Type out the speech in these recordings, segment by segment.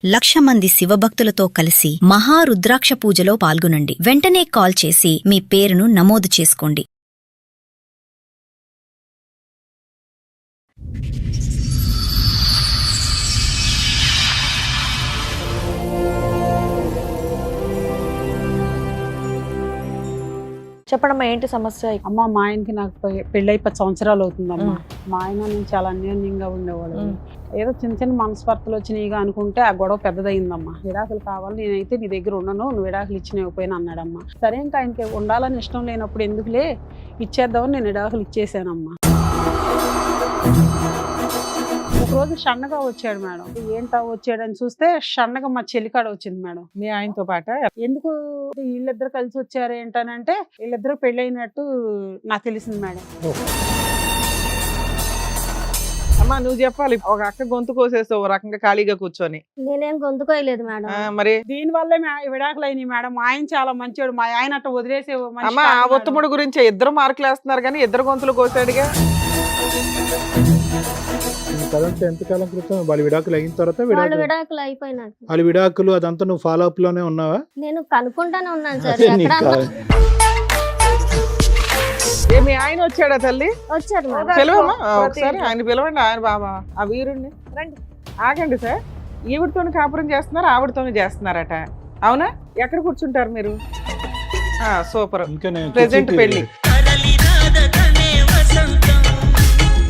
1,00,000 మంది శివభక్తులతో కలిసి మహారుద్రాక్ష పూజలో పాల్గొనండి. వెంటనే కాల్ చేసి మీ పేరును నమోదు చేసుకోండి. చెప్పడమ్మా, ఏంటి సమస్య? అమ్మ, మా ఆయనకి నాకు పెళ్ళై 10 సంవత్సరాలు అవుతుందమ్మా. మా ఆయన నేను చాలా అన్యోన్యంగా ఉండేవాడు. ఏదో చిన్న చిన్న మనస్పర్ధలు వచ్చినాయిగా అనుకుంటే ఆ గొడవ పెద్దదయిందమ్మా. విడాకులు కావాలి, నేనైతే నీ దగ్గర ఉండను, నువ్వు విడాకులు ఇచ్చినకపోయినా అన్నాడమ్మా. సరే, ఇంకా ఆయనకి ఉండాలని ఇష్టం లేనప్పుడు ఎందుకులే ఇచ్చేద్దామని నేను విడాకులు ఇచ్చేసానమ్మా. ఒకరోజు షన్నగా వచ్చాడు మేడం. ఏంటా వచ్చాడని చూస్తే షన్నగా మా చెల్లికాడ వచ్చింది మేడం. మీ ఆయనతో పాట ఎందుకు వీళ్ళిద్దరు కలిసి వచ్చారు ఏంటనంటే వీళ్ళిద్దరు పెళ్ళైనట్టు నాకు తెలిసింది మేడం. అమ్మా, నువ్వు చెప్పాలి. ఒక అక్క గొంతు కోసేస్తావు ఒక రకంగా ఖాళీగా కూర్చొని. నేనేం గొంతుకోయలేదు మేడం. మరి దీని వల్లే విడాకులు అయినాయి మేడం. మా ఆయన చాలా మంచివాడు. మా ఆయన అట్ట వదిలేసే మనిషి అమ్మా, ఆ కాదు మేడం. ఒత్తుముడు గురించి ఇద్దరు మార్కులు వేస్తున్నారు కానీ ఇద్దరు గొంతులు కోసాడుగా. ఎంతకాలం క్రితం వాళ్ళ విడాకులు అయిన తర్వాత వాళ్ళు విడాకులు అయిపోయినాక వాళ్ళ విడాకులు అదంతా నువ్వు ఫాలో అప్ లోనే ఉన్నావా? నేను కనుక్కుంటానే ఉన్నాను సార్. అదే నీకు ఎక్కడ కావాలి. ఏ, మీ ఆయన వచ్చాడా తల్లి? వచ్చారు మేడం. పిలవమ్మా ఒకసారి. ఆయన పిలవండి. ఆయన బాబా ఆ వీరుణ్ణి రండి. ఆగండి సార్. ఈవిడతోని కాపురం చేస్తున్నారు, ఆవిడతోని చేస్తున్నారట. అవునా? ఎక్కడ కూర్చుంటారు మీరు? సూపర్. ఇంకా నేను ప్రెజెంట్ కూర్చుంటే పెళ్లి.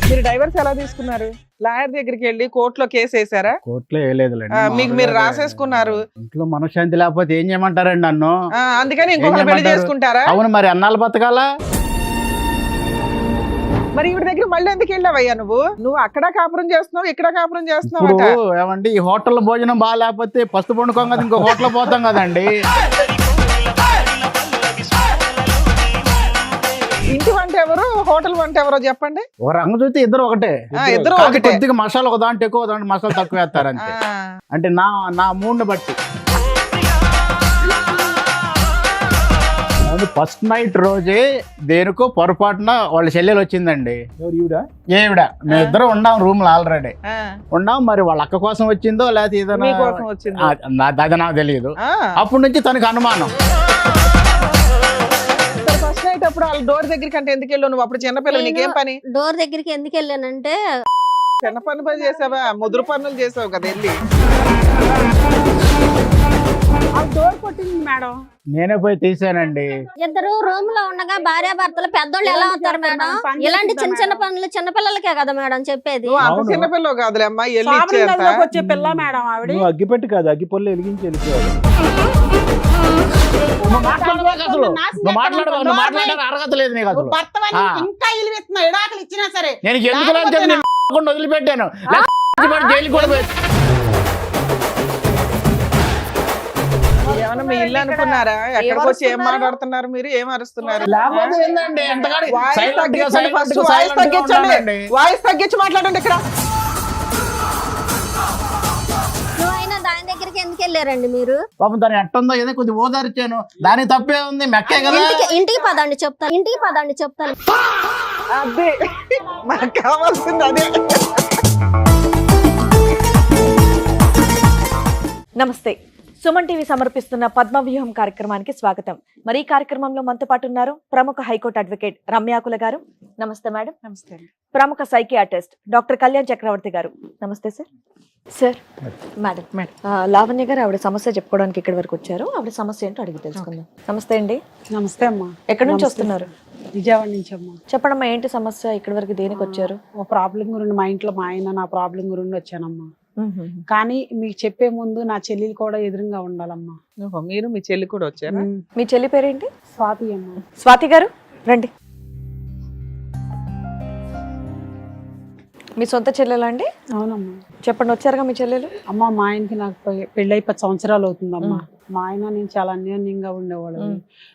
మీరు డైవర్స్ ఎలా తీసుకున్నారు? లాయర్ దగ్గరికి వెళ్ళి కోర్టులో కేసు వేసారా? కోర్టులో వేయలేదులేండి. మీకు మీరు రాసేసుకున్నారు. ఇంట్లో మనశ్శాంతి లేకపోతే ఏం చేయమంటారండి నన్ను? అందుకని ఇంకొకరు పెళ్లి చేయమంటారు? చేసుకుంటారా? అవును, మరి అన్నాళ్ళు బతకాలా? మరి ఈవిడ దగ్గర మళ్ళీ ఎందుకు వెళ్ళావయ్యా నువ్వు అక్కడ కాపురం చేస్తున్నావు, ఇక్కడ కాపురం చేస్తున్నావు. ఇప్పుడు ఏమండి, ఈ హోటల్ భోజనం బాగా లేకపోతే పస్తు పండుకోం కదా, ఇంకో హోటల్ పోతాం కదండి. ఇంటి వంట ఎవరు, హోటల్ వంట ఎవరో చెప్పండి. ఒక రంగు చూస్తే ఇద్దరు ఒకటే. ఇద్దరు కాకపోతే ఒకటే. కొద్దిగా మసాలా ఒక దాంట్లో ఎక్కువ, దాంట్లో మసాలా తక్కువ వేస్తారు అంతే. అంటే నా మూడ్ని బట్టి. ఫస్ట్ నైట్ రోజే దేనికో పొరపాటున వాళ్ళ చెల్లెలు వచ్చిందండి. ఏవిడ మేము ఇద్దరు ఉన్నాం రూమ్ లో ఆల్రెడీ ఉన్నాం. మరి వాళ్ళ అక్క కోసం వచ్చిందో లేకపోతే మీకోసం వచ్చింది. అది నాకు తెలియదు. అప్పటి నుంచి తనకు అనుమానం. ఫస్ట్ నైట్ అప్పుడు వాళ్ళ డోర్ దగ్గరికి అంటే ఎందుకు వెళ్ళావు నువ్వు? అప్పుడు చిన్నపిల్లలు, నీకేం పని? డోర్ దగ్గరికి ఎందుకు వెళ్ళానంటే చిన్న పని చేసావా? ముదురు పనులు చేసావు కదా వెళ్ళి. ఆ డోర్ కొట్టింది మేడం. నేనే పోయి తీసానండి. ఇద్దరు రూమ్ లో ఉండగా భార్య భర్తలు పెద్దోళ్ళు ఎలా అవుతారు మేడం? ఇలాంటి చిన్న చిన్న పనులు చిన్నపిల్లలకే కదా మేడం చెప్పేది. నువ్వు అంత అవును. చిన్నపిల్లవు కాదులే అమ్మా. వెళ్ళి సాబరం ఇచ్చేంత. గదిలోకి వచ్చే పిల్ల మేడం ఆవిడ. నువ్వు అగ్గిపెట్టి కాదు, అగ్గిపొల్లు వెలిగించి వెళ్ళిపోవాలి. నువ్వు మాట్లాడబాకు అసలు. నువ్వు మాట్లాడడానికి అర్హత లేదు నీకు అసలు. ఇంకా ఇల్లు విడాకులు ఇచ్చినా సరే నేను ఎందుకు అని చెప్పి నేను వదిలిపెట్టాను. జైలు కూడా పోయి. ఏమన్నా మీ ఇల్లు అనుకున్నారా? ఎక్కడికి వచ్చి ఏం మాట్లాడుతున్నారు మీరు? ఏం అరుస్తున్నారు? లేకపోతే ఏందండి, ఎంతగాడి వాయిస్ silent గా తగ్గించండి silent ఫస్ట్. గా వాయిస్ silent గా తగ్గించండి. ఉండాలండి. వాయిస్ తగ్గించి మాట్లాడండి ఇక్కడ. నువ్వు అయినా దాని దగ్గరికి ఎందుకు వెళ్ళారండి మీరు? పాపం దాని ఎట్టుందో ఏదో కొద్దిగా ఓదార్చాను. దానికి తప్పే ఉంది, మెక్కే కదా. ఇంటికి పదండి చెప్తాను. ఇంటికి పదండి చెప్తాను. అదే నాకు కావాల్సింది అదే. నమస్తే. సుమన్ టీవీ సమర్పిస్తున్న పద్మవ్యూహం కార్యక్రమానికి స్వాగతం. మరి ఈ కార్యక్రమంలో మనతో పాటు ఉన్నారు ప్రముఖ హైకోర్టు అడ్వకేట్ రమ్యాకుల గారు. నమస్తే మేడం. నమస్తే. ప్రముఖ సైకియాట్రిస్ట్ డాక్టర్ కళ్యాణ్ చక్రవర్తి గారు. నమస్తే సార్. Sir, madam. లావణ్య గారు ఆవిడ సమస్య చెప్పుకోవడానికి ఇక్కడి వరకు వచ్చారు. ఆవిడ సమస్య ఏంటో అడిగి తెలుసుకుందాం. నమస్తే అండి. నమస్తే అమ్మా. ఎక్కడి నుంచి నమస్తే. వస్తున్నారు? విజయవాడ నుంచి అమ్మా. చెప్పడమ్మా, ఏంటి సమస్య? ఇక్కడి వరకు దేనికి వచ్చారు? ఓ ప్రాబ్లం గురించి మా ఇంట్లో మా ఆయన నా ప్రాబ్లం గురించి వచ్చానమ్మా. కానీ మీకు చెప్పే ముందు నా చెల్లెలు కూడా ఎదురుగా ఉండాలమ్మా. ఓహో, మీరు మీ చెల్లి కూడా వచ్చారా? మీ చెల్లి పేరేంటి? స్వాతి అమ్మా. స్వాతి గారు రండి. మీ సొంత చెల్లెలా అండి? అవునమ్మా. చెప్పండి, వచ్చారుగా మీ చెల్లెలు. అమ్మ, మా ఆయనకి నాకు పెళ్ళై 10 సంవత్సరాలు అవుతుందమ్మా. మా ఆయన నేను చాలా అన్యోన్యంగా ఉండేవాడు.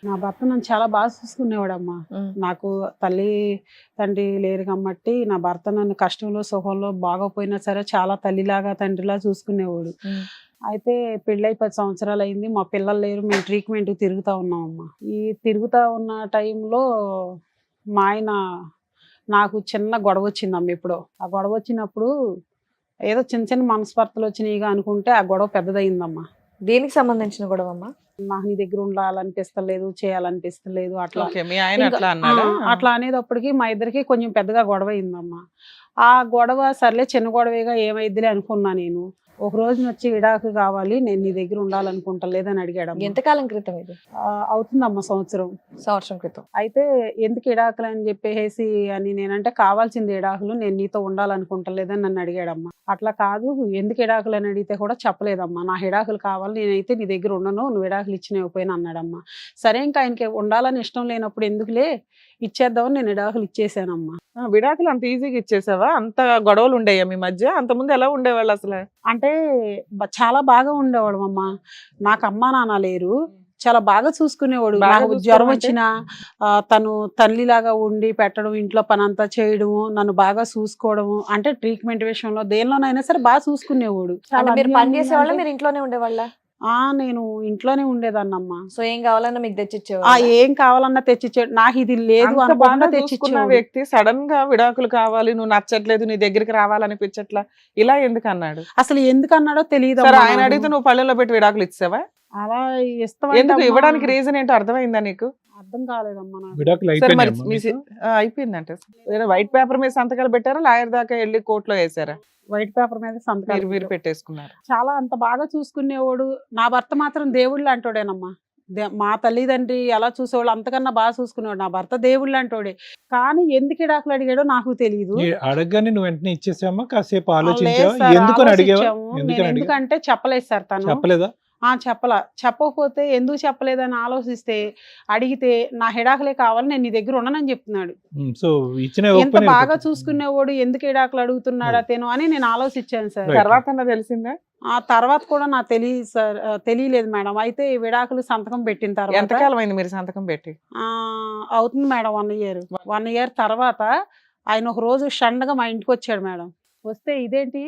నా భర్త నన్ను చాలా బాగా చూసుకునేవాడమ్మా. నాకు తల్లి తండ్రి లేరు కాబట్టి నా భర్త నన్ను కష్టంలో సుఖంలో బాగోపోయినా సరే చాలా తల్లిలాగా తండ్రిలా చూసుకునేవాడు. అయితే పెళ్ళై 10 సంవత్సరాలు అయింది. మా పిల్లలు లేరు. మేము ట్రీట్మెంట్ తిరుగుతూ ఉన్నామమ్మా. ఈ తిరుగుతూ ఉన్న టైంలో మా ఆయన నాకు చిన్న గొడవ వచ్చిందమ్మ. ఇప్పుడు ఆ గొడవ వచ్చినప్పుడు ఏదో చిన్న చిన్న మనస్పర్ధలు వచ్చినాయిగా అనుకుంటే ఆ గొడవ పెద్దదయిందమ్మా. దేనికి సంబంధించిన గొడవ అమ్మా? నాకు నీ దగ్గర ఉండాలనిపిస్తలేదు, చేయాలనిపిస్తలేదు అట్లా. ఓకే, మీ ఆయన ఇంకా అట్లా అన్నాడా? అట్లా అనేటప్పటికి మా ఇద్దరికి కొంచెం పెద్దగా గొడవ అయిందమ్మా. ఆ గొడవ సర్లే చిన్న గొడవేగా ఏమైద్దిలే అనుకున్నా నేను. ఒక రోజు వచ్చి విడాకు కావాలి, నేను నీ దగ్గర ఉండాలనుకుంటలేదని అడిగాడు. ఎంతకాలం క్రితం ఇది? అవుతుందమ్మా సంవత్సరం క్రితం. అయితే ఎందుకు విడాకులు అని చెప్పేసి అని నేనంటే కావాల్సింది విడాకులు, నేను నీతో ఉండాలనుకుంటలేదని నన్ను అడిగాడమ్మా. అట్లా కాదు, ఎందుకు విడాకులు అని అడిగితే కూడా చెప్పలేదమ్మా. నా విడాకులు కావాలి, నేనైతే నీ దగ్గర ఉండను, నువ్వు విడాకులు ఇచ్చినకపోయినా అన్నాడమ్మా. సరే ఇంకా ఆయనకి ఉండాలని ఇష్టం లేనప్పుడు ఎందుకులే ఇచ్చేద్దామని నేను విడాకులు ఇచ్చేసానమ్మా. విడాకులు అంత ఈజీగా ఇచ్చేసావా? అంత గొడవలు ఉండేయా మీ మధ్య? అంత ముందు ఎలా ఉండేవాళ్ళు అసలు? అంటే చాలా బాగా ఉండేవాడు అమ్మా. నాకు అమ్మా నాన్న లేరు, చాలా బాగా చూసుకునేవాడు. బాగా నాకు చూసుకోవడం జ్వరం అంటే? వచ్చినా తను తల్లిలాగా ఉండి పెట్టడం, ఇంట్లో పని అంతా చేయడము, నన్ను బాగా చూసుకోవడము, అంటే ట్రీట్మెంట్ విషయంలో దేనిలోనైనా సరే బాగా చూసుకునేవాడు. అంటే మీరు పని చేసేవాళ్ళ, అంటే- మీరు ఇంట్లోనే ఉండేవాళ్ళ? నేను ఇంట్లోనే ఉండేదాన్నమ్మా. సో ఏం కావాలన్నా మీకు తెచ్చిచ్చేవాళ్ళ? ఏం కావాలన్నా తెచ్చిచ్చాడు, నాకు ఇది లేదు అంత అనుకున్నా బాగా చూసుకున్న తెచ్చిచ్చాడు. వ్యక్తి సడన్ గా విడాకులు కావాలి, నువ్వు నచ్చట్లేదు, నీ దగ్గరికి రావాలనిపించట్లా, ఇలా ఎందుకు అన్నాడు? అసలు ఎందుకు అన్నాడో తెలియదు. సరే, ఆయన అడిగితే నువ్వు పళ్ళెంలో పెట్టి విడాకులు ఇచ్చావా? అలా ఎందుకు ఇస్తాం ఇవ్వడానికి రీజన్ ఏంటో అర్థమైందా నీకు? అర్థం కాలేదమ్మా నాకు. విడాకులు సరే మరి అయిపోయినాయమ్మా మీకు? అయిపోయిందంటే వైట్ పేపర్ మీద సంతకాలు పెట్టారా, లాయర్ దాకా వెళ్ళి కోర్టులో వేసారా? వైట్ పేపర్ మీద సంతకాలు మీరు పెట్టేసుకున్నారు. చాలా అంత బాగా చూసుకునేవాడు. నా భర్త మాత్రం దేవుళ్ళు అంటోడేనమ్మా. మా తల్లిదండ్రి ఎలా చూసేవాళ్ళు అంతకన్నా బాగా చూసుకునేవాడు. నా భర్త దేవుళ్ళు అంటోడే. కానీ ఎందుకు విడాకులు అడిగాడో నాకు తెలియదు. అడగగానే నువ్వు వెంటనే ఇచ్చేసామా? కాసేపు లేదు ఆలోచించావా? సార్, ఎందుకని అడిగావా? ఆలోచించాము. నేను ఎందుకంటే చెప్పలేదు సార్ తను. చెప్పలేదా? చెప్పకపోతే ఎందుకు చెప్పలేదని ఆలోచిస్తే అడిగితే నా హెడాకులే కావాలి, నేను నీ దగ్గర ఉండనని చెప్తున్నాడు. సో ఇచ్చిన ఎంత బాగా చూసుకునేవాడు, ఎందుకు హెడాకులు అడుగుతున్నాడు అతను అని నేను ఆలోచించాను సార్. Right. తర్వాత తెలిసిందా? ఆ తర్వాత కూడా నాకు తెలియదు సార్, తెలియలేదు మేడం. అయితే ఈ విడాకులు సంతకం పెట్టిన తర్వాత ఎంతకాలం అయింది మీరు సంతకం పెట్టి? అవుతుంది మేడం 1 year. 1 year తర్వాత ఆయన ఒక రోజు షండగా మా ఇంటికి వచ్చాడు మేడం. వస్తే ఇదేంటి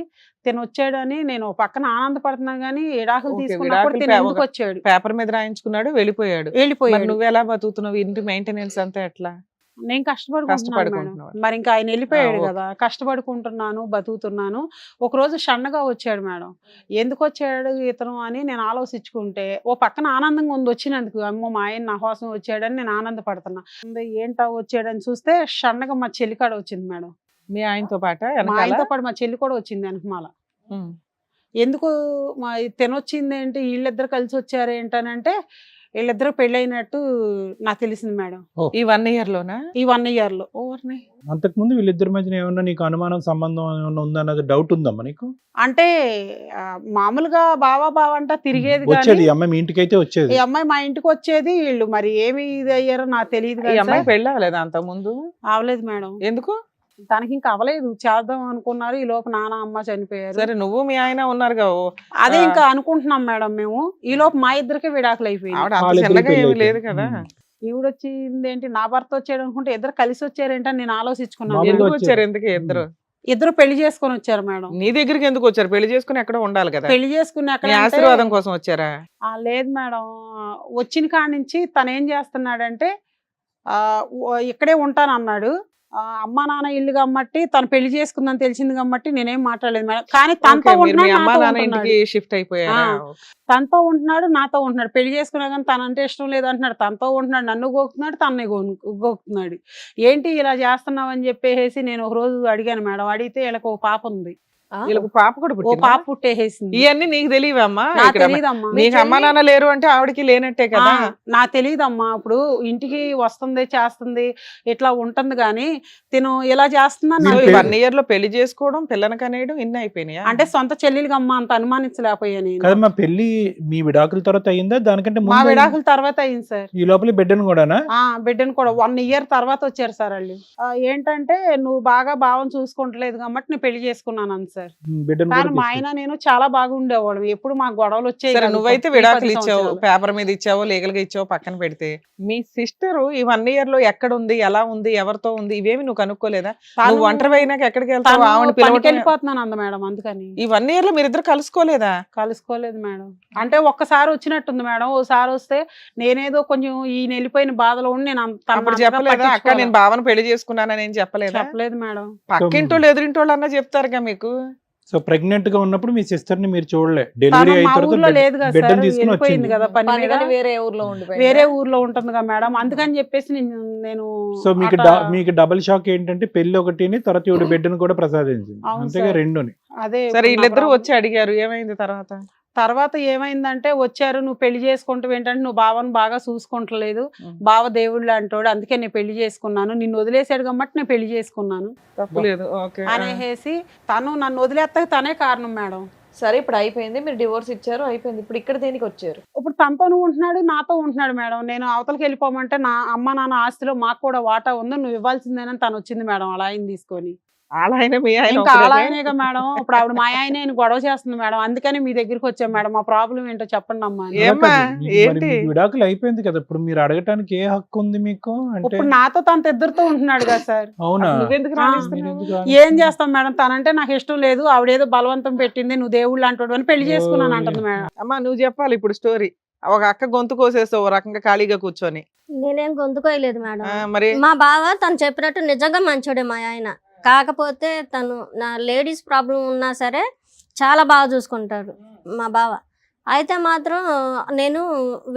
తిను వచ్చాడని నేను ఒక పక్కన ఆనందపడుతున్నా గానీ విడాకులు ఓకే, తీసుకున్నప్పుడు విడాకులు తిను ఎందుకు వచ్చాడు, పేపర్ మీద రాయించుకున్నాడు, వెళ్ళిపోయాడు. మరి వెళ్ళిపోయాడు. నువ్వు ఎలా బతుకుతున్నావు? ఇంటి మెయింటెనెన్స్ అంతా ఎట్లా? నేను కష్టపడుకుంటున్నాను మేడం. కష్టపడుకుంటున్నావు. మరి ఇంకా ఆయన వెళ్ళిపోయాడు ఓకే. కదా, కష్టపడుకుంటున్నాను, బతుకుతున్నాను. ఒక రోజు షండగా వచ్చాడు మేడం. ఎందుకు వచ్చాడు ఇతను అని నేను ఆలోచించుకుంటే ఓ పక్కన ఆనందంగా ఉంది వచ్చినందుకు. అమ్మో మా ఆయన నా కోసం వచ్చాడని నేను ఆనందపడుతున్నా. ఏంటో వచ్చాడని చూస్తే షండగా మా చెల్లికాడ వచ్చింది మేడం. మీ ఆయనతో పాట మా ఆయనతో పాటు మా చెల్లి కూడా వచ్చింది వెనకమాల. ఎందుకు మా తినొచ్చింది ఏంటి, వీళ్ళిద్దరు కలిసి వచ్చారు ఏంటనంటే వీళ్ళిద్దరు పెళ్ళైనట్టు నాకు తెలిసింది మేడం ఈ 1 year లోనా? ఈ 1 year లో. అంతకుముందు వీళ్ళిద్దరి మధ్యన ఏమన్నా నీకు అనుమానం, సంబంధం ఏమన్నా ఉందన్నది డౌట్ ఉందమ్మా నీకు? అంటే మామూలుగా బావా అంటా తిరిగేది వచ్చేది కానీ ఈ అమ్మాయి మీ ఇంటికైతే వచ్చేది? ఈ అమ్మాయి మా ఇంటికి వచ్చేది. వీళ్ళు మరి ఏమి ఇది అయ్యారో నాకు తెలియదు ఈ అమ్మాయి పెళ్ళి అవ్వలేదా అంత ముందు? అవలేదు మేడం. ఎందుకు? తనకి ఇంకా అవలేదు, చేద్దాం అనుకున్నారు. ఈ లోపు నాన్న అమ్మ చనిపోయారు. సరే, నువ్వు మీ ఆయన ఉన్నారుగా. అదే ఇంకా అనుకుంటున్నాం మేడం మేము. ఈ లోపు మా ఇద్దరికి విడాకులు అయిపోయింది. ఆవిడ అంత వాళ్ళిద్దరికీ చిన్నగా ఏమీ పెళ్ళి లేదు అయిపోయింది. కదా. ఈవిడ వచ్చింది ఏంటి, నా భర్త వచ్చాడు అనుకుంటే ఇద్దరు కలిసి వచ్చారేంటని నేను ఆలోచించుకున్నాను. మామూలుగా ఎందుకు వచ్చారు. వచ్చారు? ఎందుకు ఇద్దరు? ఇద్దరు పెళ్లి చేసుకొని వచ్చారు మేడం. నీ దగ్గరికి ఎందుకు వచ్చారు? పెళ్లి చేసుకుని ఎక్కడ ఉండాలి కదా. పెళ్లి చేసుకుని నీ అక్కడ ఆశీర్వాదం కోసం వచ్చారా? లేదు మేడం. వచ్చిన కాడి నుంచి తను ఏం చేస్తున్నాడంటే ఇక్కడే ఉంటానన్నాడు. అమ్మా నాన్న ఇల్లు కమ్మట్టి తను పెళ్లి చేసుకుందని తెలిసింది కాబట్టి నేనేం మాట్లాడలేదు మేడం. కానీ తనతో ఓకే, మీరు మీ ఉంటున్నాడు, అమ్మా నాతో నాన్న ఉంటున్నాడు. ఇంటికి షిఫ్ట్ అయిపోయారా? తనతో ఉంటున్నాడు, నాతో ఉంటున్నాడు. పెళ్లి చేసుకున్నా కానీ తనంటే ఇష్టం లేదు అంటున్నాడు. తనతో ఉంటున్నాడు, నన్ను గోకుతున్నాడు, తనని గోకుతున్నాడు. ఏంటి ఇలా చేస్తున్నావు అని చెప్పేసి నేను ఒక రోజు అడిగాను మేడం. అడిగితే వీళ్ళకి ఒక పాప ఉంది, వీళ్ళకి పాప కూడా ఓ పుట్టిందా? పాప పుట్టేసేసింది. ఇవన్నీ నీకు తెలియవమ్మా? నాకు ఇక్కడ తెలియదమ్మా. నీకు అమ్మా నాన్న లేరు అంటే ఆవిడకి లేనట్టే కదా. నాకు తెలియదమ్మా. ఇప్పుడు ఇంటికి వస్తుంది, చేస్తుంది, ఇట్లా ఉంటుంది కానీ తిను ఇలా చేస్తున్నా మీరు నాకు పెళ్లి- 1 year లో పెళ్లి చేసుకోవడం, పిల్లని కనేయడం ఇన్ని అయిపోయినాయా? అంటే సొంత చెల్లెలుగా అమ్మ అంత అనుమానించలేకపోయా నేను. కదమ్మా, పెళ్లి మీ విడాకుల తర్వాత అయిందా? దానికంటే మా ముందు విడాకుల తర్వాత అయింది సార్. ఈ లోపల బిడ్డను కూడానా? బిడ్డను కూడా 1 year తర్వాత వచ్చారు సార్ వాళ్ళు. ఏంటంటే నువ్వు బాగా భావం చూసుకుంటలేదు కాబట్టి నేను పెళ్లి చేసుకున్నాను అని సార్. బిడ్డను కానీ కూడా మా ఆయన నేను చాలా బాగుండేవాడు. ఎప్పుడు మా గొడవలు వచ్చాయి సరే, కాదు. నువ్వైతే 10 విడాకులు ఇచ్చావు, సంవత్సరాలు. పేపర్ మీద ఇచ్చావో, లీగల్ గా ఇచ్చావో పక్కన పెడితే, మీ సిస్టర్ ఈ 1 year లో ఎక్కడ ఉంది, ఎలా ఉంది, ఎవరితో ఉంది, ఇవేమి నువ్వు కనుక్కోలేదా? తను- నువ్వు ఒంటరి అయినాక ఎక్కడికి వెళ్తావు? తను ఆవిడ పనికి పిలవటం. వెళ్ళిపోతున్నాను అంద మేడం. అందుకని ఈ 1 year లో మీరిద్దరు కలుసుకోలేదా? కలుసుకోలేదు మేడం. అంటే ఒక్కసారి వచ్చినట్టుంది మేడం. ఓసారి వస్తే నేనేదో కొంచెం ఈయన వెళ్ళిపోయిన బాధలో ఉండి నేను తనని అప్పుడు అంతగా చెప్పలేదా? అక్క, పట్టించుకోలే. నేను భావన పెళ్లి చేసుకున్నానని ఏం చెప్పలేదా? చెప్పలేదు మేడం. పక్కింటోళ్ళు ఎదురింటోళ్ళు అన్నా చెప్తారుగా మీకు. సో ప్రెగ్నెంట్ గా ఉన్నప్పుడు మీ సిస్టర్ ని మీరు చూడలే, డెలివరీ తను అయిన మా ఊర్లో తర్వాత లేదు కదా బిడ్డను సార్, తీసుకుని వెళ్ళిపోయింది వచ్చింది. కదా పని మీద. పనికని వేరే ఊర్లో ఉండిపోయింది. వేరే ఊర్లో ఉంటుంది కదా మేడం, అందుకని చెప్పేసి నేను సో మీకు అట్లా- మీకు డబుల్ షాక్ ఏంటంటే పెళ్లి ఒకటిని తర్వాత ఈవిడ బిడ్డను కూడా ప్రసాదించింది, అవును అంతేగా సార్. రెండుని. అదే సరే ఇప్పుడు నా వీళ్ళిద్దరు problem. వచ్చి అడిగారు, ఏమైంది తర్వాత? తర్వాత ఏమైందంటే వచ్చారు, నువ్వు పెళ్లి చేసుకుంటావు ఏంటంటే నువ్వు బావని బాగా చూసుకుంటలేదు, బావ దేవుళ్ళు అంటాడు, అందుకే నేను పెళ్లి చేసుకున్నాను, నిన్ను వదిలేసాడు కాబట్టి నేను పెళ్లి చేసుకున్నాను తప్పులేదు. ఓకే. అనేసి తను నన్ను వదిలేస్తాక తనే కారణం మేడం. సరే ఇప్పుడు అయిపోయింది, మీరు డివోర్స్ ఇచ్చారు, అయిపోయింది. ఇప్పుడు ఇక్కడ దేనికి వచ్చారు? ఇప్పుడు తనతో ఉంటున్నాడు, నాతో ఉంటున్నాడు మేడం. నేను అవతలకి వెళ్ళిపోమంటే నా అమ్మ నాన్న ఆస్తిలో మాకు కూడా వాటా ఉంది, నువ్వు ఇవ్వాల్సిందేనని తను వచ్చింది మేడం అలా ఆయన తీసుకొని. వాళ్ళ ఆయన మీ ఆయన ఇంకా ఒకరేగా? అలా ఆయనేగా మేడం, ఇప్పుడు ఆవిడ మా ఆయన గొడవ చేస్తుంది మేడం, అందుకని మీ దగ్గరికి వచ్చాం మేడం, మా ప్రాబ్లం ఏంటో చెప్పండి అమ్మా అని. ఏమ్మా, మరి ఏంటి? మీకు విడాకులు అయిపోయింది కదా, ఇప్పుడు మీరు అడగటానికి ఏ హక్కు ఉంది మీకు అంటే? ఇప్పుడు నాతో తనతో ఇద్దరితో ఉంటున్నాడు కదా సార్. అవునా, నువ్వెందుకు ఆ, మీరు రాణిస్తున్నావు? ఎందుకు ఏం చేస్తాం మేడం, తనంటే నాకు ఇష్టం లేదు, ఆవిడేదో బలవంతం పెట్టింది, నువ్వు దేవుళ్ళు అంటాడు అని పెళ్లి చేసుకున్నాను అంటుంది మేడం. అమ్మా నువ్వు చెప్పాలి ఇప్పుడు స్టోరీ. ఒక అక్క గొంతు కోసేస్తావు ఓ రకంగా ఖాళీగా కూర్చొని. నేనేం గొంతుకోయలేదు మేడం. మరి మా బావ తను చెప్పినట్టు నిజంగా మంచోడే మా ఆయన. కాకపోతే తను నా లేడీస్ ప్రాబ్లం ఉన్నా సరే చాలా బాగా చూసుకుంటాడు మా బావ. అయితే మాత్రం నేను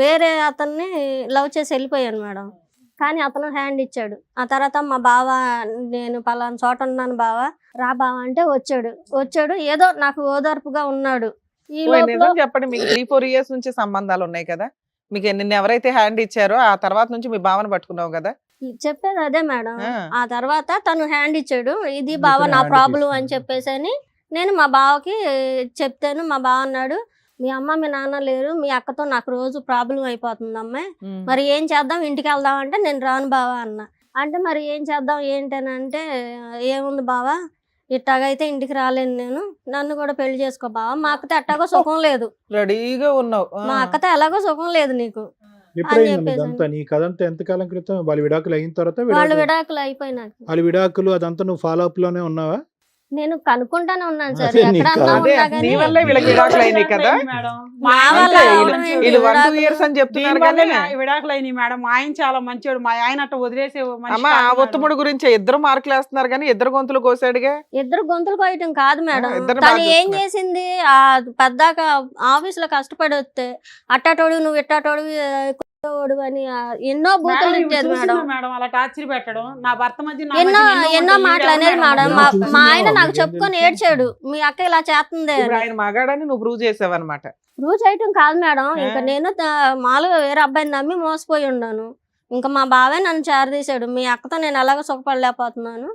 వేరే అతన్ని లవ్ చేసి వెళ్ళిపోయాను మేడం, కానీ అతను హ్యాండ్ ఇచ్చాడు. ఆ తర్వాత మా బావ, నేను పలానా చోట ఉన్నాను బావ, రా బావ అంటే వచ్చాడు ఏదో నాకు ఓదార్పుగా ఉన్నాడు. ఈ ఓయ్ లోపల నిజం చెప్పండి, మీకు 3-4 years నుంచి సంబంధాలు ఉన్నాయి కదా, మీకు నిన్న ఎవరైతే హ్యాండ్ ఇచ్చారో ఆ తర్వాత నుంచి మీ భావన పట్టుకున్నావు కదా? చెప్పేది అదే మేడం. ఆ. ఆ తర్వాత తను హ్యాండ్ ఇచ్చాడు, ఇది బావ ఇతను నా hand ప్రాబ్లం తీసుకున్నాడు. అని చెప్పేసి అని నేను మా బావకి చెప్తాను. మా బావ అన్నాడు, మీ అమ్మ మీ నాన్న లేరు, మీ అక్కతో నాకు రోజు ప్రాబ్లం అయిపోతుంది అమ్మాయి, ఉమ్. మరి ఏం చేద్దాం, ఇంటికి వెళ్దాం అంటే నేను రాను బావ అన్న. అంటే మరి ఏం చేద్దాం ఏంటని అంటే, ఏముంది బావ ఇట్టాగైతే ఇంటికి రాలేను నేను, నన్ను కూడా పెళ్లి చేసుకో బావ, మా అక్కతో ఎట్టాగో సుఖం లేదు, రెడీగా ఉన్నావు. ఆ. మా అక్కతో ఎలాగో సుఖం లేదు నీకు ఎప్పుడైంది చెప్పేసి ఇదంతా? నీ కథంతా ఎంతకాలం క్రితం? వాళ్ళ విడాకులు అయిన తర్వాత వాళ్ళు విడాకులు అయిపోయినాక వాళ్ళ విడాకులు అదంతా నువ్వు ఫాలో అప్ లోనే ఉన్నావా? నేను కనుక్కుంటానే ఉన్నాను సార్, అదే నీకు ఎక్కడన్నా అదే ఉన్నా నీ కానీ వల్లే వీళ్ళకి విడాకులు అయినాయి కదా? మేడం మా వల్ల అంతే, అవడం ఏంటి, వీళ్ళు 1-2 విడాకులు? years అని చెప్తున్నారు దీనివల్లే కానీ నా విడాకులు అయినాయి మేడం. మా ఆయన చాలా మంచివాడు, మా ఆయన అట్ట వదిలేసే మనిషి అమ్మ ఆ కాదు మేడం. ఒత్తుముడు గురించి ఇద్దరు మార్కులు వేస్తున్నారు కానీ ఇద్దరు గొంతులు కోసాడుగా. ఇద్దరు గొంతులు కోయటం కాదు మేడం, ఇద్దరు తను బాగా ఏం చూస్తున్నారు. చేసింది, ఆ పెద్దాక ఆఫీస్ లో కష్టపడి వస్తే అట్టాటోడు నువ్వు ఇట్టాటోడు అని ఎన్నో మేడం, బూతులు ఇవి ఇచ్చేది చూసిందా మేడం, మేడం అలా టార్చర్ పెట్టడం? నా భర్త మధ్య నా ఎన్నో మధ్య ఎన్నో ఉంటాయి. మాటలు అనేది ఈవిడ మేడం. ఎవరు మా మేడం? మా ఆయన నాకు మీకేం చెప్పుకొని తెలుసు? ఏడ్చాడు, మీ అక్క ఇలా చేస్తుంది ఇప్పుడు అని. ఆయన మగాడని నువ్వు ప్రూవ్ చేసావన్నమాట. ప్రూవ్ చేయటం కాదు మేడం, ఆ. ఇంకా నేను మామూలుగా వేరే అబ్బాయిని నమ్మి మోసపోయి ఉన్నాను. ఇంకా మా బావే నన్ను చేరదీశాడు, మీ అక్కతో నేను ఎలాగో సుఖపడలేకపోతున్నాను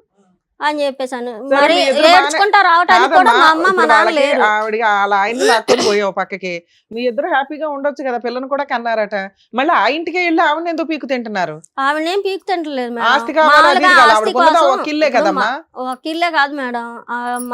అని చెప్పేసాను. సరే, మరి మీ ఇద్దరు ఏడ్చుకుంటా రావటానికి కూడా కాదమ్మా, మా అమ్మ మా ఇప్పుడు నాన్న వాళ్ళకి లేరు. ఆవిడ వాళ్ళ ఆయన్ని లాక్కొని పోయావు పక్కకి, మీ ఇద్దరు హ్యాపీగా ఉండొచ్చు కదా, పిల్లని కూడా కన్నారట. మళ్ళీ ఆ ఇంటికి వెళ్ళి ఆవిడ ఎందుకు పీకు తింటున్నారు? ఆవిడేం పీక్ తింటలేదు ఆస్తి మేడం, కావాలి, అది మామూలుగా కావాలి, ఆస్తి ఆవిడకు ఉన్నది కోసం ఒక ఇల్లే కదమ్మా. ఒక ఇల్లే కాదు మేడం,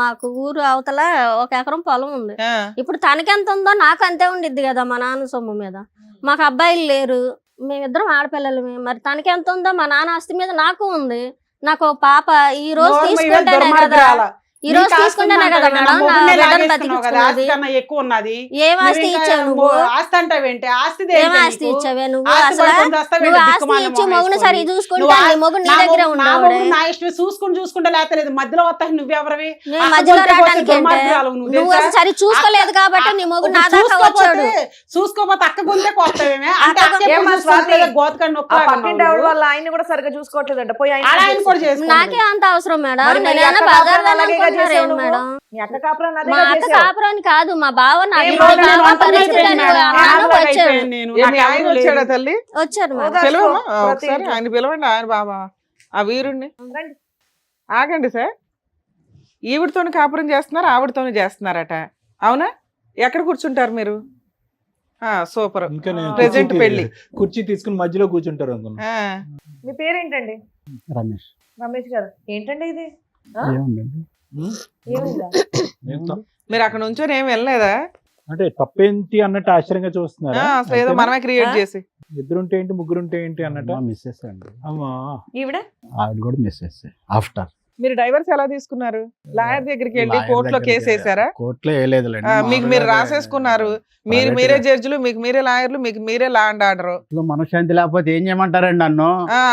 మాకు ఊరు అవతల 1 ఎకరం పొలం ఉంది. ఆ, ఇప్పుడు తనకెంత ఉందో నాకు అంతే ఉండిద్ది కదా మా నాన్న సొమ్ము మీద. మాకు అబ్బాయిలు లేరు, మేమిద్దరం ఆడపిల్లలమే, మరి తనకెంత ఉందో మా నాన్న ఆస్తి మీద నాకు ఉంది. నాకు ఓ పాప ఈ రోజు నోరు మూయవే, తీసుకుంటేనే కదా, దుర్మార్గురాల. ఈ రోజు నీకు ఆస్తి తీసుకుంటేనే ఉందంటావు కదా కదా, మేడం నా మొగుడినే బిడ్డను లాగేసుకున్నావు కదా, ఆస్తి బతికించుకున్నది. కన్నా ఎక్కువ ఉన్నది. ఏం నువ్వు ఆస్తి ఇంకా ఇచ్చావు నువ్వు, ఆస్తి అంటావేంటి? ఆస్తి ఏం ఆస్తి ఇచ్చావే నువ్వు? ఆస్తి అసలు పడుకొని చేస్తావేంటి? నువ్వు ఆస్తి దిక్కుమాలిన ఇచ్చి మొహం మొగుడు వేసుకొని. సరి చూసుకుంటే నువ్వు నీ మొగుడు నీ దగ్గరే ఉండవుడే. నా ఇష్టం చూసుకుంటే లేతలేదు, మధ్యలో వస్తా నువ్వెవరివి? నేను అక్క మధ్యలో గొంతు కోసే రావడానికి ఏంటే? దుర్మార్గురాలు నువ్వు నువ్వు తెలుసా? అసలు సరి చూసుకోలేదు కాబట్టి నీ మొగుడు నా దాకా వచ్చాడు. చూసుకోపోతే అక్క గుందే కొత్తవేమే అంటే అక్క అక్క ఏమ్మా స్వాతి స్వాతి? గోతకండి ఆ పక్కింటి ఆవిడ వాళ్ళ ఆయన్ని కూడా సరిగ్గా చూసుకోవట్లేదంట, పోయి ఆయన ఆయన కూడా చేసుకుంటాడు. నాకే అంత అవసరం మేడం, మరి మీ నేనేమైనా అక్క బజార్ కాపురం అలాగే అనుకుంటున్నారా చేసావు ఏంటి నువ్వు? మేడం? మీ అక్క కాపురం మా అదేగా అక్క చేసావు. కాపురాన్ని కాదు, మా బావ నా ఏం ఇంటి బావ? బావ నేను పరిస్థితి అని అన్నాను, వచ్చాడు. ఏమి ఆయన వచ్చాడా తల్లి? వచ్చారు మేడం. ఓదార్పు పిలవమ్మా ప్రతి ఒకసారి, ఇంట్లో. ఆయన పిలవండి, ఆయన బాబా ఆ వీరుణ్ణి. రండి. ఆగండి సార్, ఈవిడతోని కాపురం చేస్తున్నారు, ఆవిడతోని చేస్తున్నారట, అవునా? ఎక్కడ కూర్చుంటారు మీరు? సూపర్. ఇంకా నేను ప్రెజెంట్ పెళ్లి. కుర్చీ తీసుకుని మధ్యలో కూర్చుంటారు అనుకున్నా. మీ పేరేంటండి? రమేష్ రమేష్ గారు. ఏంటండి ఇది? ఏముందండి? ఏముందా? ఏం తప్పు? మీరు అక్కడ నుంచొని ఏం వెళ్ళలేదా? అంటే తప్పేంటి అన్నట్టు ఆశ్చర్యంగా చూస్తున్నారా? అసలు ఏదో అంతేనా? మనమే క్రియేట్ చేసి. ఇద్దరుంటే ఏంటి, ముగ్గురుంటే ఏంటి అన్నట్టు. మా మిస్సెస్ అండి, అమ్మా, ఈవిడ ఆవిడ కూడా మిస్సెస్ ఆఫ్టర్. మీరు డైవర్స్ ఎలా తీసుకున్నారు? లాయర్ దగ్గరికి వెళ్ళి కోర్టులో కేసు వేసారా? కోర్టులో వేయలేదులేండి, మీకు మీరు రాసేసుకున్నారు, మీరు మీరే జడ్జిలు, మీకు మీరే లాయర్లు, మీకు మీరే లా అండ్ ఆర్డర్. ఇంట్లో మనశ్శాంతి లేకపోతే ఏం చేయమంటారండి నన్ను?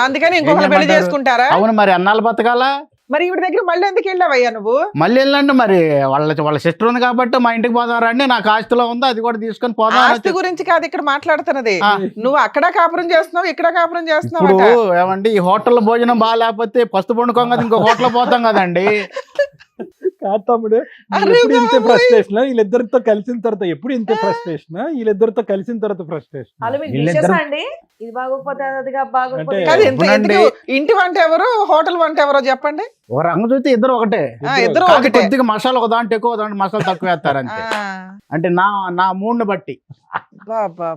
అందుకని ఇంకొకరు పెళ్లి చేసుకుంటారా? అవును, మరి అన్నాళ్ళు బతకాలా? మరి ఈవిడ దగ్గర మళ్ళీ ఎందుకు వెళ్ళావయ్యా నువ్వు? మళ్ళీ వెళ్ళండి మరి వాళ్ళ సిస్టర్ ఉంది కాబట్టి మా ఇంటికి పోదాం రండి, నాకు ఆస్తిలో ఉంది అది కూడా తీసుకొని పోదాం ఆస్తి గురించి కాదు ఇక్కడ మాట్లాడుతున్నది. ఆ. నువ్వు అక్కడ కాపురం చేస్తున్నావు, ఇక్కడ కాపురం చేస్తున్నావు. ఇప్పుడు ఏమండి ఈ హోటల్లో భోజనం బాగాలేకపోతే పస్తు పండుకోం కదా ఇంకో హోటల్ పోతాం కదండి. కాదు తమ్ముడు, అరే ఎప్పుడు ఇంత బాబోయ్. ఫ్రస్ట్రేషన్ వీళ్ళిద్దరితో కలిసిన తర్వాత, ఎప్పుడు ఇంత ఫ్రస్ట్రేషన్ వీళ్ళిద్దరితో కలిసిన తర్వాత ఫ్రస్ట్రేషన్. అలా మీకు వీళ్ళిద్దరు- విషయసా అండి? ఇది బాగోకపోతే అదిగా బాగోకపోతే అంటే- కాదు ఎంత అవునండి. ఎందుకు ఇంటి వంట ఎవరు హోటల్ వంట ఎవరో చెప్పండి. ఓ రంగు చూస్తే ఇద్దరు ఒకటే, ఇద్దరు కాదు ఒకటే. కొద్దిగా మసాలా ఒక దాంట్లో ఎక్కువ, దాంట్లో మసాలా తక్కువ వేస్తారు అంతే. అంటే నా మూడ్ని బట్టి. బాబా